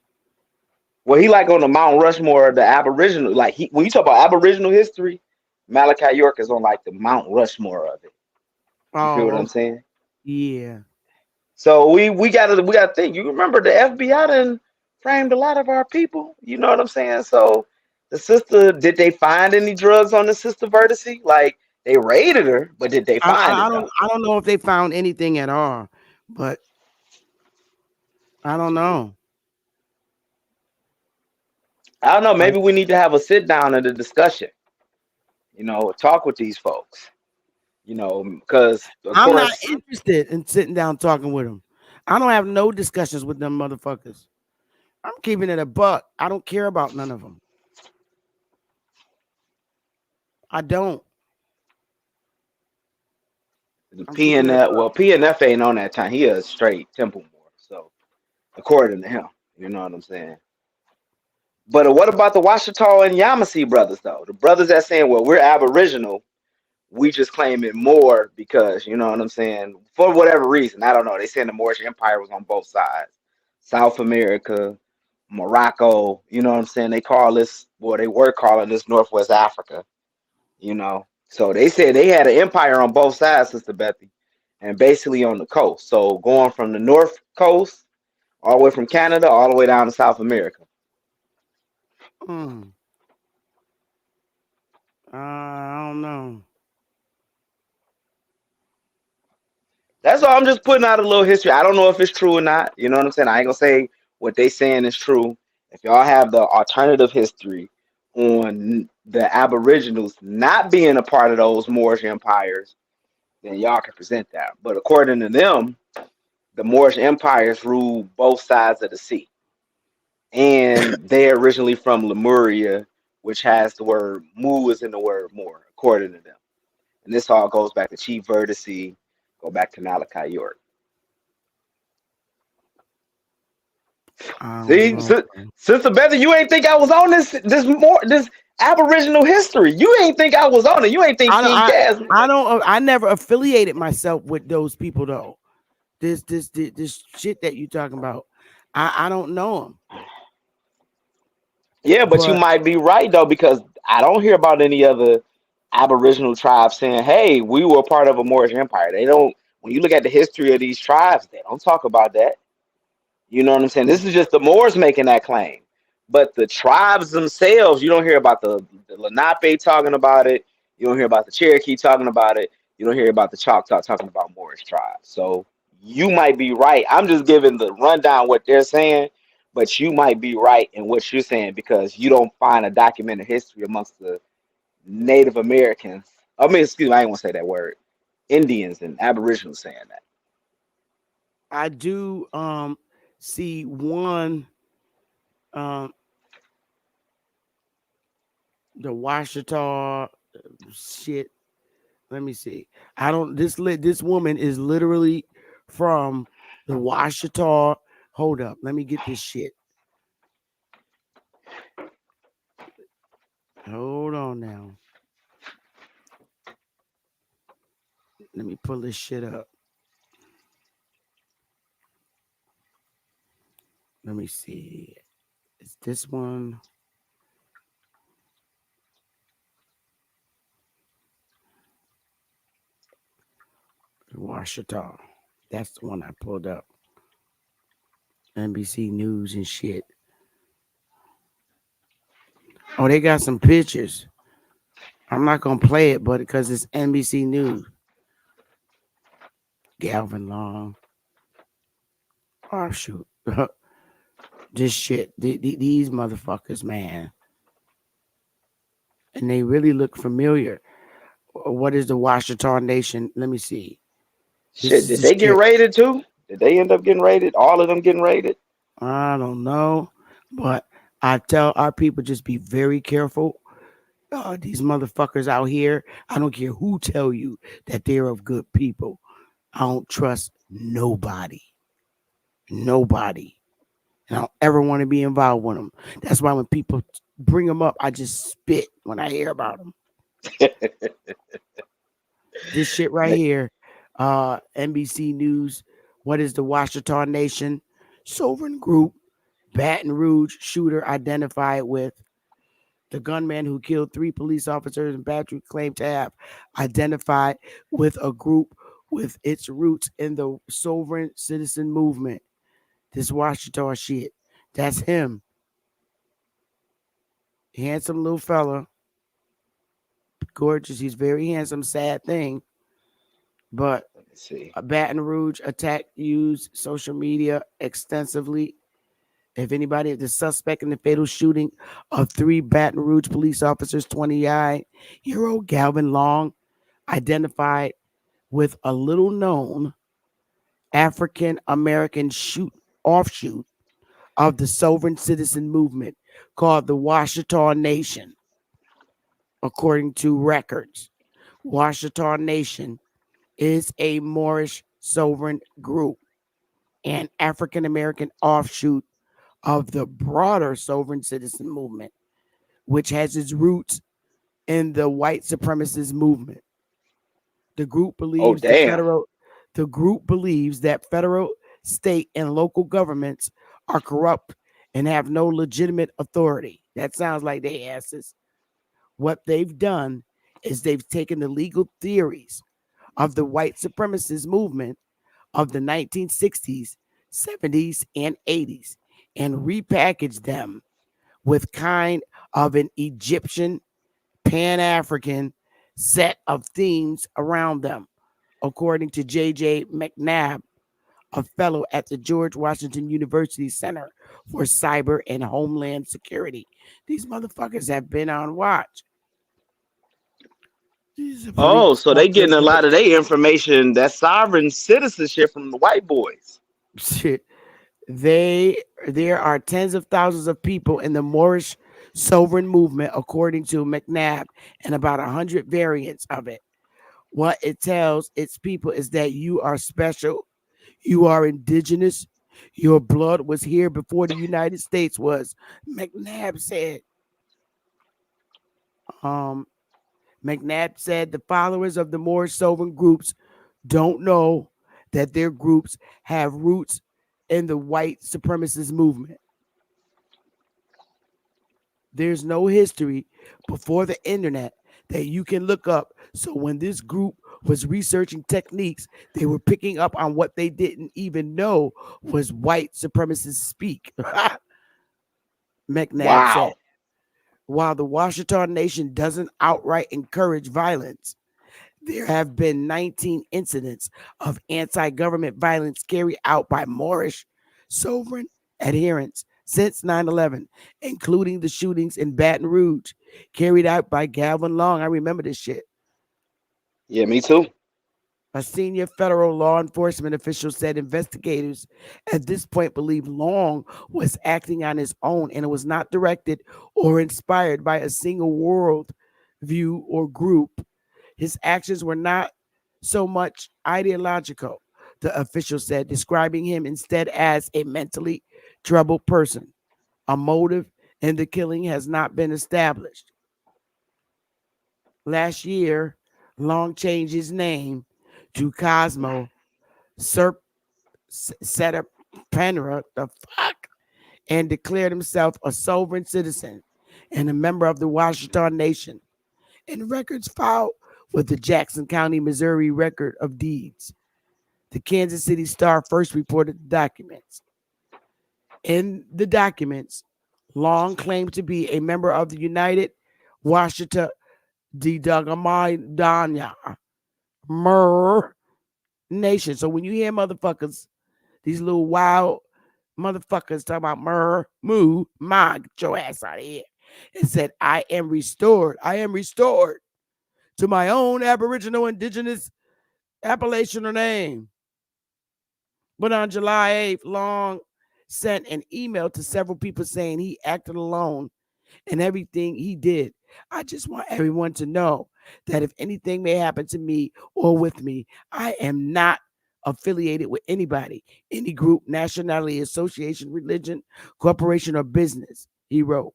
Well, he like on the Mount Rushmore of the Aboriginal. Like when you talk about Aboriginal history, Malachi York is on like the Mount Rushmore of it. You feel what Oh, I'm saying? yeah. So we gotta think. You remember the FBI done framed a lot of our people. You know what I'm saying? So the sister, did they find any drugs on the sister Vertice? Like they raided her, but did they I, find I, I it don't though? I don't know if they found anything at all, but I don't know. I don't know. Like Maybe we need to have a sit down and a discussion. Talk with these folks. Because of I'm not course, interested in sitting down talking with them. I don't have no discussions with them motherfuckers. I'm keeping it a buck. I don't care about none of them. I don't. The I'm looking it PNF, up. well, PNF ain't on that time. He a straight Temple Moor. So according to him, you know what I'm saying. But what about the Washita and Yamasee brothers though? The brothers that saying, well, we're Aboriginal, we just claim it more because you know what I'm saying. For whatever reason, I don't know. They saying the Moorish Empire was on both sides, South America, Morocco. You know what I'm saying. They call this, well, they were calling this Northwest Africa. You know, so they said they had an empire on both sides, Sister Bethy, and basically on the coast. So going from the north coast all the way from Canada all the way down to South America. Mm. I don't know. That's all. I'm just putting out a little history. I don't know if it's true or not. You know what I'm saying? I ain't gonna say what they saying is true. If y'all have the alternative history on the Aboriginals not being a part of those Moorish empires, then y'all can present that. But according to them, the Moorish empires ruled both sides of the sea, and they're originally from Lemuria, which has the word "mu" is in the word "Moor," according to them. And this all goes back to Chief Verdice, go back to Malachi York. I don't See, know. Sister Betty, you ain't think I was on this Aboriginal history. You ain't think I was on it. You ain't think I don't. King I, Cass. I don't. I never affiliated myself with those people though. This shit that you talking about. I don't know them, Yeah, but you but might be right though, because I don't hear about any other Aboriginal tribes saying, "Hey, we were part of a Moorish empire." They don't. When you look at the history of these tribes, they don't talk about that. You know what I'm saying? This is just the Moors making that claim. But the tribes themselves, you don't hear about the Lenape talking about it. You don't hear about the Cherokee talking about it. You don't hear about the Choctaw talking about Moorish tribes. So you might be right. I'm just giving the rundown what they're saying, but you might be right in what you're saying because you don't find a documented history amongst the Native Americans. I mean, excuse me, I didn't want to say that word. Indians and Aboriginals saying that. I do see one um the Washita shit. Let me see. I don't this woman is literally from the Washita. Hold up. Let me get this shit. Hold on now. Let me pull this shit up. Let me see. Is this one? Washita. That's the one I pulled up. NBC News and shit. Oh, they got some pictures. I'm not gonna play it, but because it's NBC News. Galvin Long. Oh shoot. This shit. These motherfuckers, man. And they really look familiar. What is the Washita Nation? Let me see. This Shit, is did the they get shit. raided too? Did they end up getting raided? All of them getting raided? I don't know, but I tell our people just be very careful. These motherfuckers out here. I don't care who tell you that they're of good people. I don't trust nobody. Nobody. And I don't ever want to be involved with them. That's why when people bring them up, I just spit when I hear about them. This shit right here, NBC News. What is the Washita Nation? Sovereign group, Baton Rouge shooter identified with the gunman who killed 3 police officers and battery claimed to have identified with a group with its roots in the sovereign citizen movement. This Washita shit. That's him. Handsome little fella. Gorgeous. He's very handsome. Sad thing. But Let me see. a Baton Rouge attack used social media extensively. If anybody, the suspect in the fatal shooting of 3 Baton Rouge police officers, 20-year-old Galvin Long, identified with a little known African American offshoot of the sovereign citizen movement called the Washita Nation, according to records. Washita Nation is a Moorish sovereign group and African American offshoot of the broader sovereign citizen movement, which has its roots in the white supremacist movement. The group Oh believes damn. that federal, state, and local governments are corrupt and have no legitimate authority. That sounds like they asses. What they've done is they've taken the legal theories of the white supremacist movement of the 1960s, 70s, and 80s and repackaged them with kind of an Egyptian Pan African set of themes around them, according to J.J. McNabb, a fellow at the George Washington University Center for Cyber and Homeland Security. These motherfuckers have been on watch. These are Oh, so they getting a fucking lot of their information, that sovereign citizenship from the white boys. shit. There are tens of thousands of people in the Moorish sovereign movement, according to McNabb, and about 100 variants of it. What it tells its people is that you are special, you are indigenous, your blood was here before the United States was. McNabb said. Um, McNabb said the followers of the Moorish sovereign groups don't know that their groups have roots in the white supremacist movement. There's no history before the internet that you can look up. So when this group was researching techniques, they were picking up on what they didn't even know was white supremacists speak. McNabb said. Wow. While the Washington Nation doesn't outright encourage violence, there have been 19 incidents of anti government violence carried out by Moorish sovereign adherents since 9/11, including the shootings in Baton Rouge carried out by Galvin Long. I remember this shit. Yeah, me too. A senior federal law enforcement official said investigators at this point believe Long was acting on his own and it was not directed or inspired by a single world view or group. His actions were not so much ideological, the official said, describing him instead as a mentally troubled person. A motive in the killing has not been established. Last year, Long changed his name to Cosmo Serp Setup Penra, the fuck, and declared himself a sovereign citizen and a member of the Washington Nation. In records filed with the Jackson County, Missouri Record of Deeds, the Kansas City Star first reported the documents. In the documents, Long claimed to be a member of the United Washita de Dagamidanya Mer Nation. So when you hear motherfuckers, these little wild motherfuckers talking about moo, ma, get your ass out of here. It said, I am restored. I am restored to my own Aboriginal Indigenous Appalachian name. But on July 8th, Long sent an email to several people saying he acted alone in everything he did. I just want everyone to know that if anything may happen to me or with me, I am not affiliated with anybody, any group, nationality, association, religion, corporation, or business, he wrote.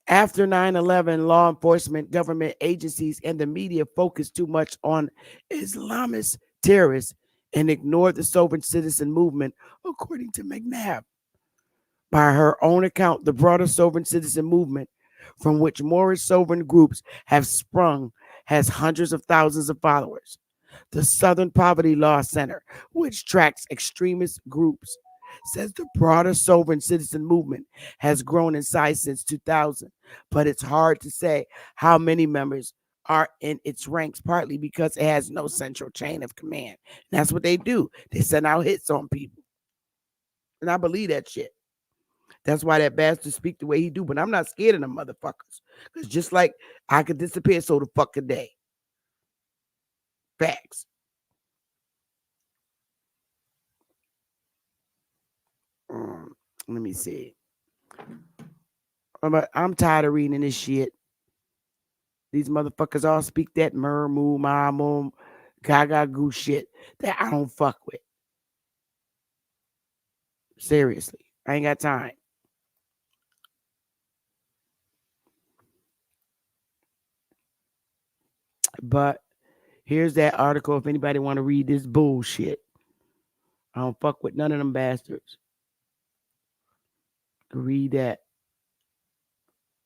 After 9/11, law enforcement, government agencies, and the media focused too much on Islamist terrorists and ignored the sovereign citizen movement, according to McNabb. By her own account, the broader sovereign citizen movement, from which more sovereign groups have sprung, has hundreds of thousands of followers. The Southern Poverty Law Center, which tracks extremist groups, says the broader sovereign citizen movement has grown in size since 2000, but it's hard to say how many members are in its ranks, partly because it has no central chain of command. And that's what they do. They send out hits on people. And I believe that shit. That's why that bastard speak the way he do. But I'm not scared of them motherfuckers. Because just like I could disappear, so the fuck could they. Facts. Mm, let me see. I'm tired of reading this shit. These motherfuckers all speak that mer, moo, ma, moom, gaga, goo shit that I don't fuck with. Seriously. I ain't got time. But here's that article if anybody want to read this bullshit. I don't fuck with none of them bastards. Read that.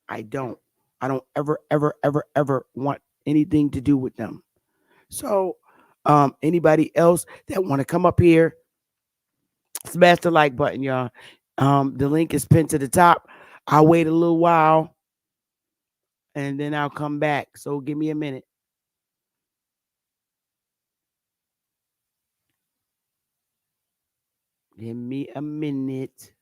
I don't. I don't ever, ever, ever, ever want anything to do with them. So, anybody else that want to come up here, smash the like button, y'all. The link is pinned to the top. I'll wait a little while and then I'll come back. So give me a minute. Give me a minute.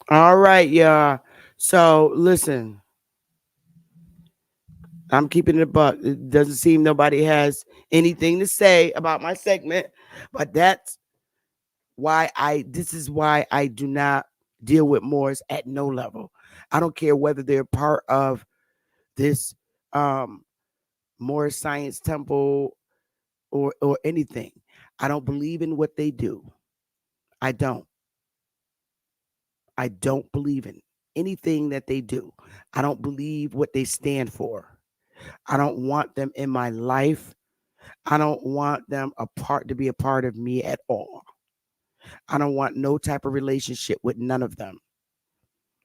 All right, y'all. So listen, I'm keeping it a buck. It doesn't seem nobody has anything to say about my segment, but that's why this is why I do not deal with Moors at no level. I don't care whether they're part of this um Moor Science Temple or anything. I don't believe in what they do. I don't. I don't believe in anything that they do. I don't believe what they stand for. I don't want them in my life. I don't want them to be a part of me at all. I don't want no type of relationship with none of them.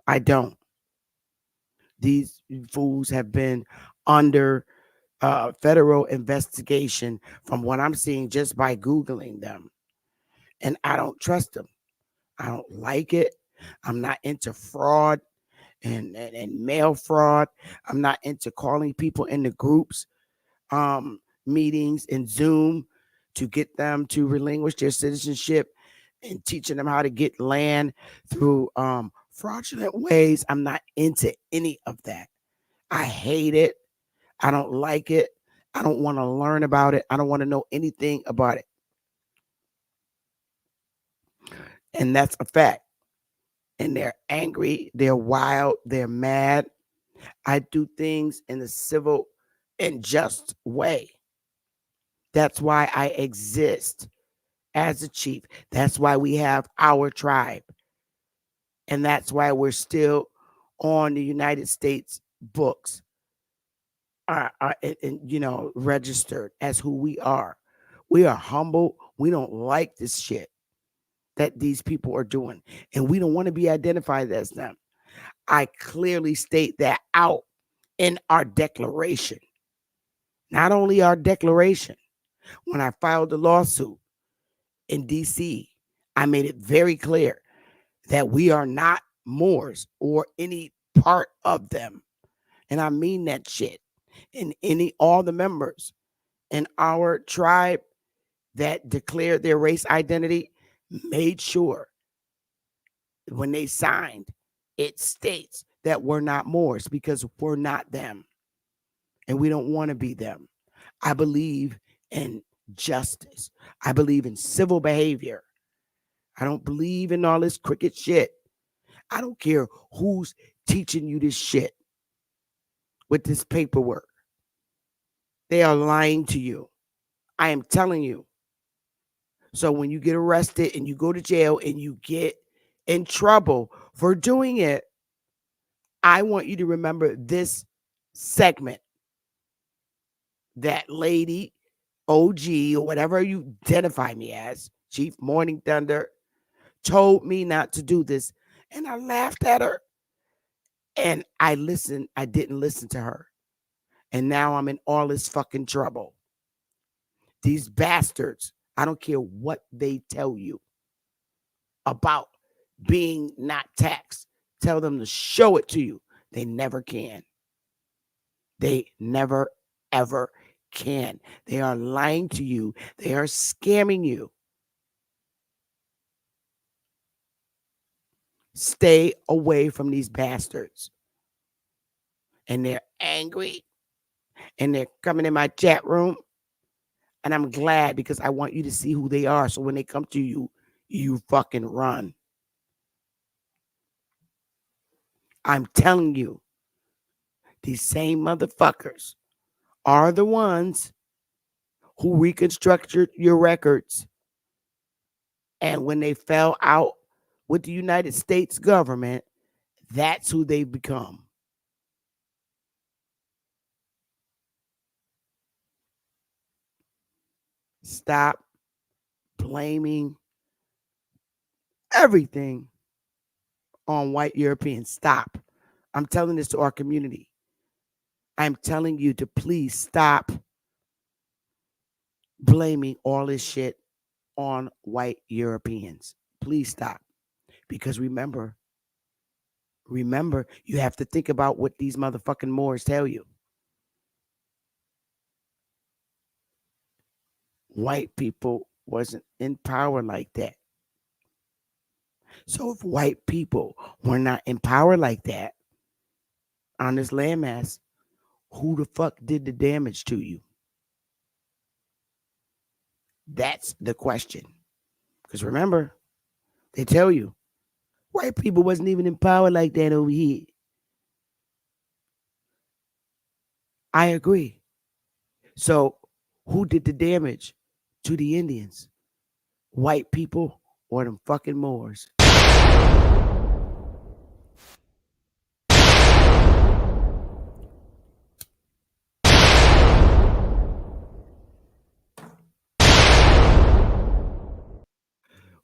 I don't. These fools have been under federal investigation from what I'm seeing just by Googling them. And I don't trust them. I don't like it. I'm not into fraud and mail fraud. I'm not into calling people in the groups, meetings and Zoom to get them to relinquish their citizenship and teaching them how to get land through fraudulent ways. I'm not into any of that. I hate it. I don't like it. I don't want to learn about it. I don't want to know anything about it. And that's a fact. And they're angry, they're wild, they're mad. I do things in a civil and just way. That's why I exist as a chief. That's why we have our tribe. And that's why we're still on the United States books, registered as who we are. We are humble. We don't like this shit that these people are doing. And we don't want to be identified as them. I clearly state that out in our declaration. Not only our declaration, when I filed the lawsuit in DC, I made it very clear that we are not Moors or any part of them. And I mean that shit. And all the members in our tribe that declared their race identity made sure when they signed, it states that we're not Moors because we're not them. And we don't want to be them. I believe in justice. I believe in civil behavior. I don't believe in all this crooked shit. I don't care who's teaching you this shit with this paperwork. They are lying to you. I am telling you. So when you get arrested and you go to jail and you get in trouble for doing it, I want you to remember this segment. That lady, OG, or whatever you identify me as, Chief Morning Thunder, told me not to do this. And I laughed at her. And I didn't listen to her. And now I'm in all this fucking trouble. These bastards, I don't care what they tell you about being not taxed. Tell them to show it to you. They never can. They never, ever can. They are lying to you. They are scamming you. Stay away from these bastards. And they're angry. And they're coming in my chat room. And I'm glad because I want you to see who they are. So when they come to you, you fucking run. I'm telling you, these same motherfuckers are the ones who reconstructed your records. And when they fell out with the United States government, that's who they've become. Stop blaming everything on white Europeans. Stop. I'm telling this to our community. I'm telling you to please stop blaming all this shit on white Europeans. Please stop. Because remember, you have to think about what these motherfucking Moors tell you. White people wasn't in power like that. So if white people were not in power like that on this landmass, who the fuck did the damage to you? That's the question. Because remember, they tell you, white people wasn't even in power like that over here. I agree. So who did the damage to the Indians? White people or them fucking Moors?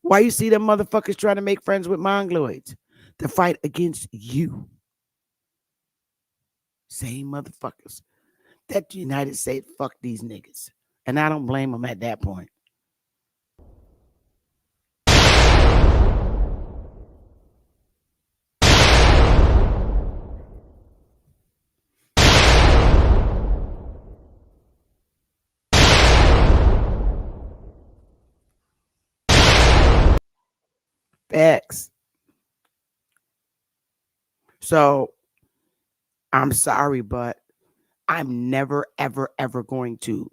Why you see them motherfuckers trying to make friends with Mongoloids to fight against you? Same motherfuckers that the United States fuck these niggas. And I don't blame them at that point. X. So I'm sorry, but I'm never, ever, ever going to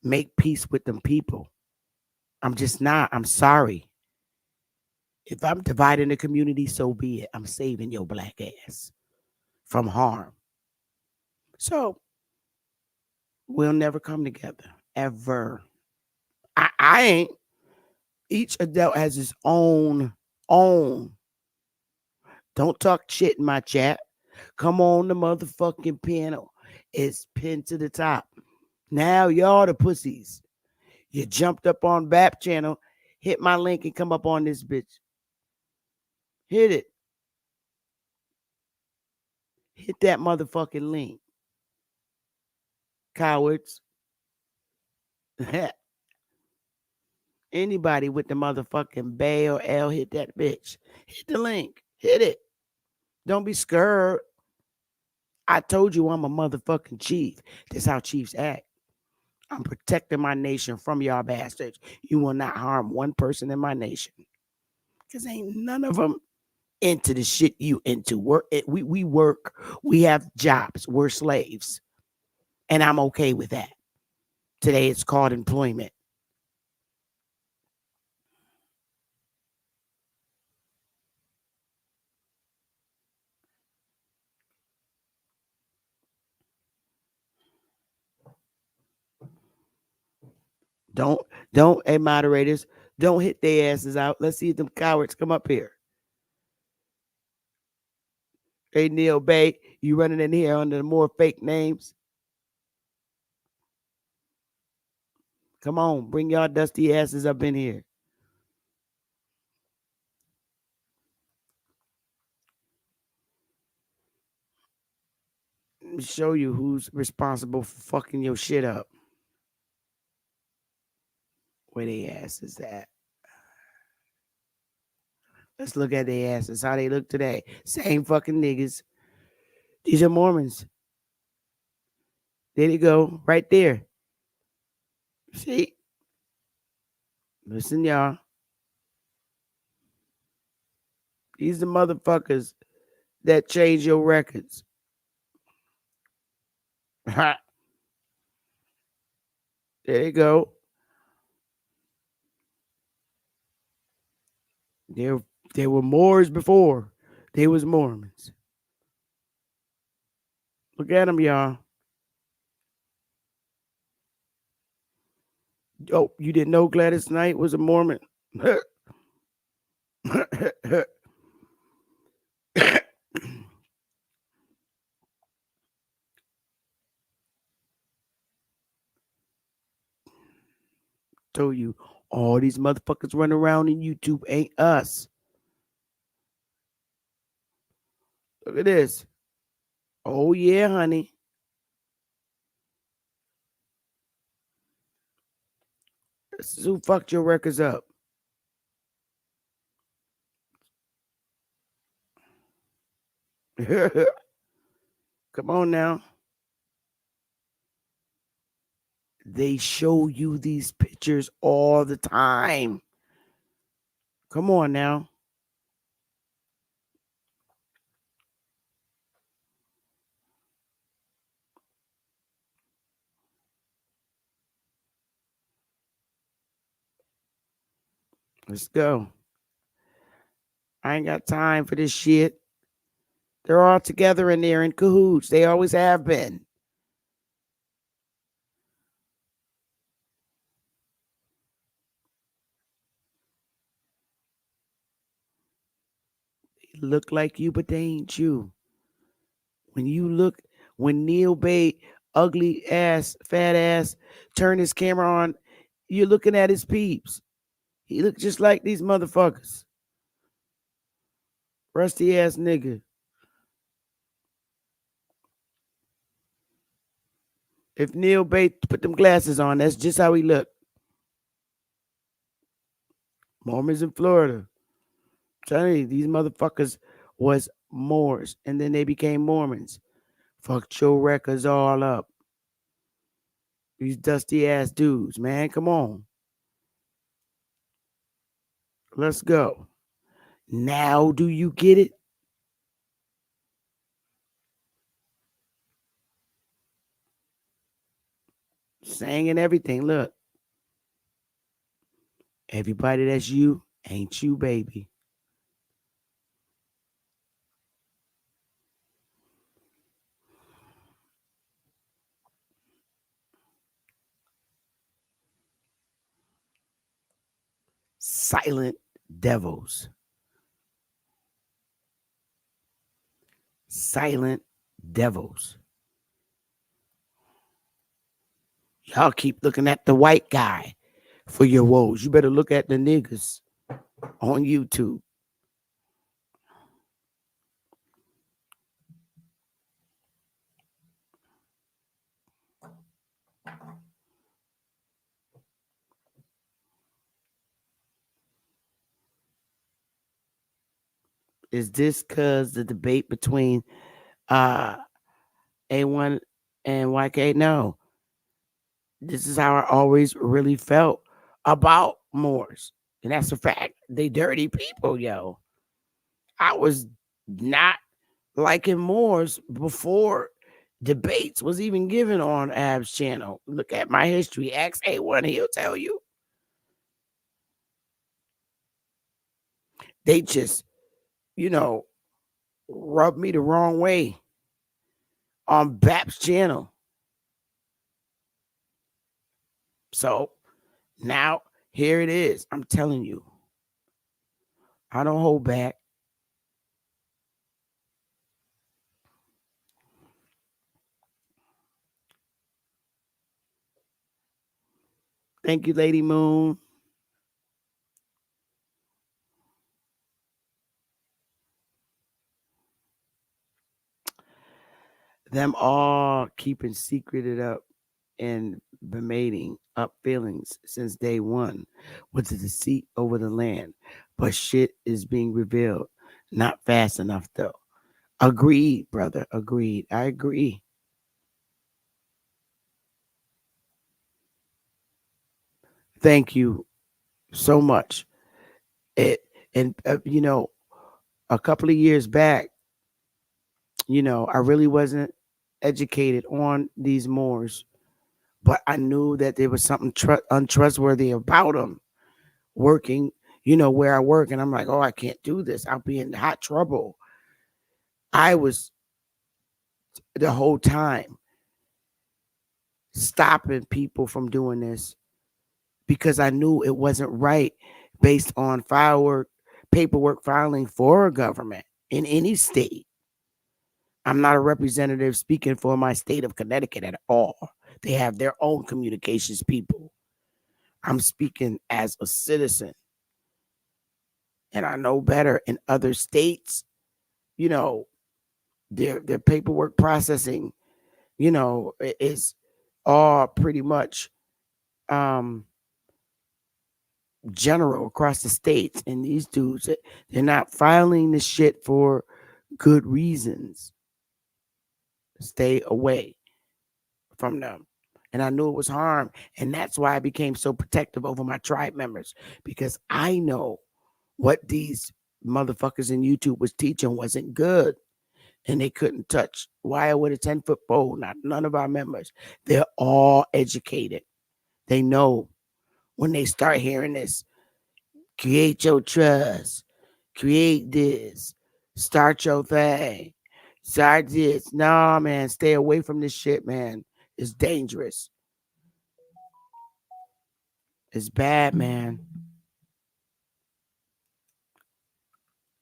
make peace with them people. I'm just not. I'm sorry. If I'm dividing the community, so be it. I'm saving your black ass from harm. So we'll never come together. Ever. I ain't. Each adult has his own. Don't talk shit in my chat. Come on the motherfucking panel. It's pinned to the top. Now y'all the pussies. You jumped up on BAP channel, hit my link and come up on this bitch. Hit it. Hit that motherfucking link. Cowards. Anybody with the motherfucking Bay or L, hit that bitch. Hit the link. Hit it. Don't be scared. I told you I'm a motherfucking chief. That's how chiefs act. I'm protecting my nation from y'all bastards. You will not harm one person in my nation. Because ain't none of them into the shit you into. We work. We have jobs. We're slaves. And I'm okay with that. Today it's called employment. Don't, hey moderators, don't hit their asses out. Let's see if them cowards come up here. Hey Neil Bay, you running in here under more fake names? Come on, bring y'all dusty asses up in here. Let me show you who's responsible for fucking your shit up. Where they asses at? Let's look at their asses. How they look today. Same fucking niggas. These are Mormons. There you go. Right there. See? Listen, y'all. These are motherfuckers that change your records. There you go. There were Moors before. They was Mormons. Look at them, y'all. Oh, you didn't know Gladys Knight was a Mormon? Told you, all these motherfuckers running around in YouTube ain't us. Look at this. Oh, yeah, honey. This is who fucked your records up. Come on now. They show you these pictures all the time. Come on now. Let's go. I ain't got time for this shit. They're all together in there in cahoots. They always have been. They look like you, but they ain't you. When Neil Bay, ugly ass, fat ass, turn his camera on, you're looking at his peeps. He look just like these motherfuckers. Rusty ass nigga. If Neil Bay put them glasses on, that's just how he look. Mormons in Florida. I'm telling you, these motherfuckers was Moors, and then they became Mormons. Fucked your records all up. These dusty ass dudes, man. Come on. Let's go. Now do you get it? Saying and everything. Look, everybody that's you ain't you, baby. Silent devils. Silent devils. Y'all keep looking at the white guy for your woes. You better look at the niggas on YouTube. Is this cause the debate between uh A1 and YK? No. This is how I always really felt about Moors. And that's a fact. They dirty people, yo. I was not liking Moors before debates was even given on Ab's channel. Look at my history. Ask A1, he'll tell you. They just, you know, rubbed me the wrong way on BAP's channel. So now here it is. I'm telling you, I don't hold back. Thank you, Lady Moon. Them all keeping secreted up and bemating up feelings since day one with the deceit over the land. But shit is being revealed. Not fast enough though. Agreed, brother. Agreed. I agree. Thank you so much. It and a couple of years back, I really wasn't educated on these Moors, but I knew that there was something untrustworthy about them working, where I work. And I'm like, oh, I can't do this. I'll be in hot trouble. I was the whole time stopping people from doing this because I knew it wasn't right based on paperwork filing for a government in any state. I'm not a representative speaking for my state of Connecticut at all. They have their own communications people. I'm speaking as a citizen, and I know better in other states, you know, their paperwork processing, is all pretty much um general across the states. And these dudes, they're not filing this shit for good reasons. Stay away from them. And I knew it was harm. And that's why I became so protective over my tribe members, because I know what these motherfuckers in YouTube was teaching wasn't good. And they couldn't touch wire with a 10-foot pole. Not none of our members. They're all educated. They know when they start hearing this, create your trust, create this, start your thing, start this. Nah, man, stay away from this shit, man. It's dangerous. It's bad, man.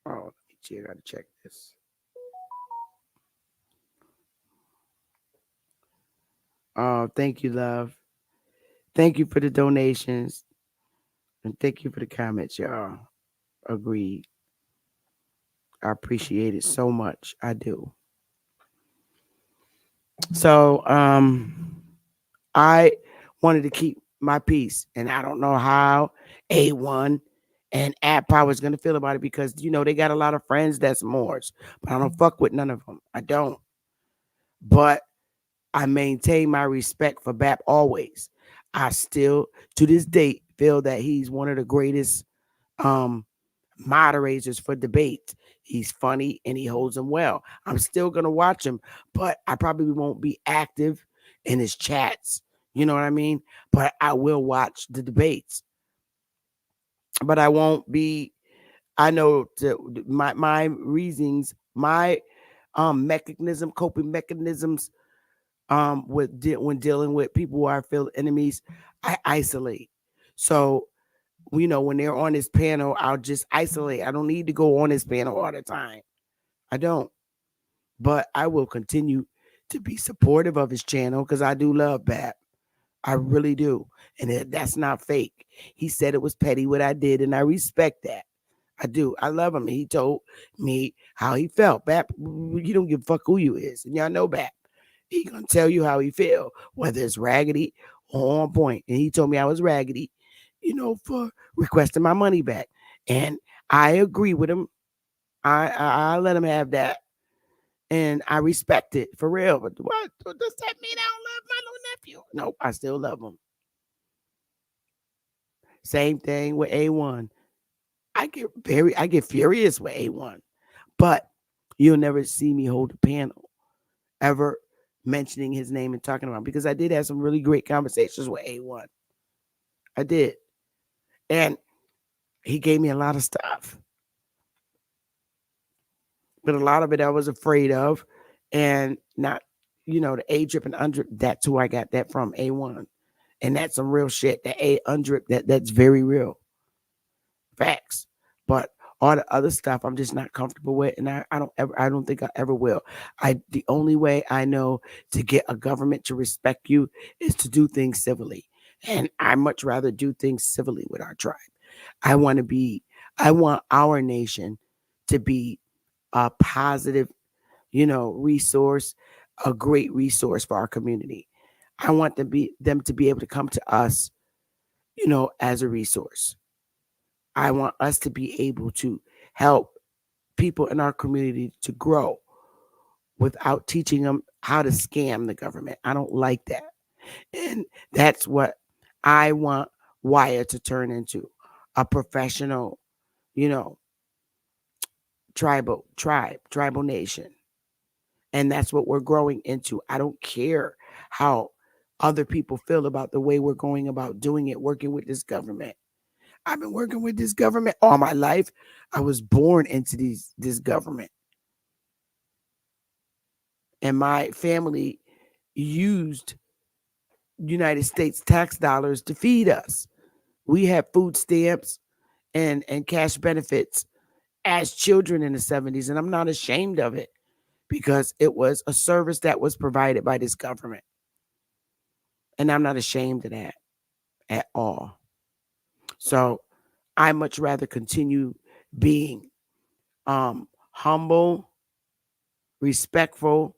Oh, let me check. I gotta check this. Oh, thank you, love. Thank you for the donations. And thank you for the comments, y'all. Agreed. I appreciate it so much. I do. So, I wanted to keep my peace, and I don't know how A1 and App Power is gonna feel about it, because they got a lot of friends that's Moors, but I don't fuck with none of them. I don't. But I maintain my respect for Bap always. I still, to this date, feel that he's one of the greatest moderators for debates. He's funny and he holds them well. I'm still going to watch him, but I probably won't be active in his chats. You know what I mean? But I will watch the debates. But I won't be, I know my reasons, my coping mechanisms when dealing with people who I feel enemies, I isolate. So when they're on this panel, I'll just isolate. I don't need to go on this panel all the time. I don't. But I will continue to be supportive of his channel because I do love Bap. I really do. And that's not fake. He said it was petty what I did, and I respect that. I do. I love him. He told me how he felt. Bap, you don't give a fuck who you is. And y'all know Bap. He gonna tell you how he feel, whether it's raggedy or on point. And he told me I was raggedy, for requesting my money back. And I agree with him. I let him have that. And I respect it for real. But what does that mean? I don't love my little nephew. Nope, I still love him. Same thing with A1. I get furious with A1, but you'll never see me hold a panel ever mentioning his name and talking about him because I did have some really great conversations with A1. I did. And he gave me a lot of stuff. But a lot of it I was afraid of and not, the A drip and undrip, that's who I got that from, A1. And that's some real shit. That A undrip, that's very real. Facts. But all the other stuff I'm just not comfortable with, and I don't think I ever will. The only way I know to get a government to respect you is to do things civilly. And I much rather do things civilly with our tribe. I want our nation to be a positive, resource, a great resource for our community. I want them to be able to come to us, as a resource. I want us to be able to help people in our community to grow without teaching them how to scam the government. I don't like that. And that's what I want Wire to turn into, a professional, tribal nation. And that's what we're growing into. I don't care how other people feel about the way we're going about doing it, working with this government. I've been working with this government all my life. I was born into this government. And my family used United States tax dollars to feed us. We had food stamps and cash benefits as children in the 70s. And I'm not ashamed of it because it was a service that was provided by this government. And I'm not ashamed of that at all. So I much rather continue being humble, respectful,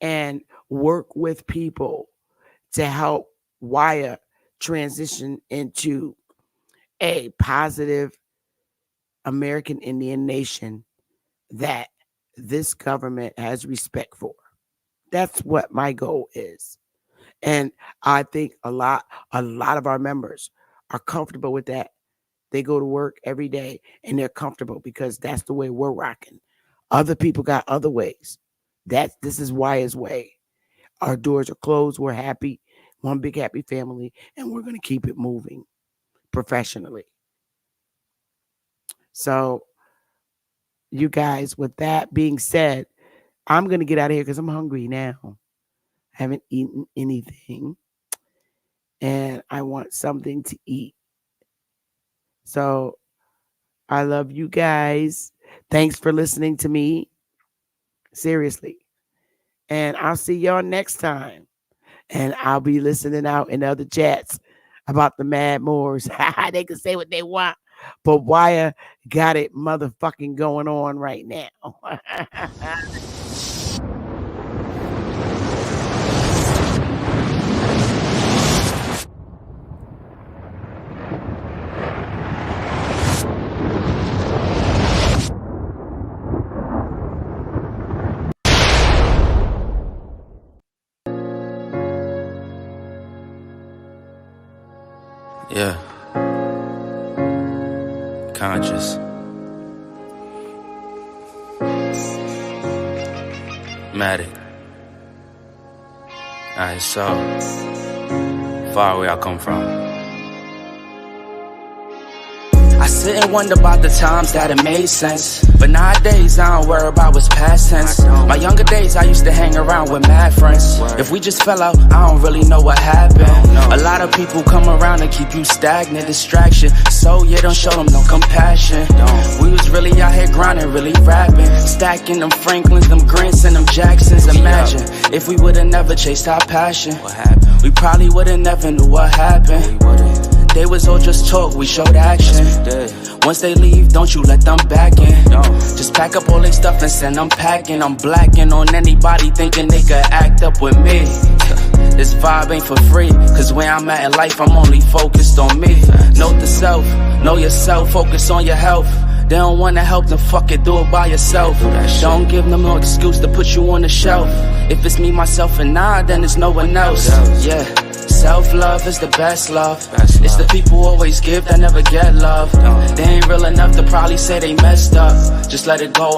and work with people to help Wire transition into a positive American Indian nation that this government has respect for. That's what my goal is. And I think a lot of our members are comfortable with that. They go to work every day and they're comfortable because that's the way we're rocking. Other people got other ways. This is Wire's way. Our doors are closed. We're happy. One big happy family. And we're going to keep it moving professionally. So, you guys, with that being said, I'm going to get out of here because I'm hungry now. I haven't eaten anything. And I want something to eat. So, I love you guys. Thanks for listening to me. Seriously. And I'll see y'all next time. And I'll be listening out in other chats about the Mad Moors. They can say what they want. But Wire got it motherfucking going on right now. Yeah. Conscious. is. Matic. Alright, so far away I come from. I sit and wonder about the times that it made sense, but nowadays I don't worry about what's past tense. My younger days I used to hang around with mad friends. If we just fell out, I don't really know what happened. A lot of people come around and keep you stagnant, distraction. So yeah, don't show them no compassion. We was really out here grinding, really rapping, stacking them Franklins, them Grants and them Jacksons. Imagine if we would've never chased our passion, we probably would've never knew what happened. They was all just talk, we showed action. Once they leave, don't you let them back in. Just pack up all their stuff and send them packing. I'm blacking on anybody thinking they could act up with me. This vibe ain't for free, cause where I'm at in life, I'm only focused on me. Note the self, know yourself, focus on your health. They don't wanna help, then fuck it, do it by yourself. Don't give them no excuse to put you on the shelf. If it's me, myself, and I, then it's no one else. Yeah. Self-love is the best love. It's the people who always give that never get love. They ain't real enough to probably say they messed up. Just let it go.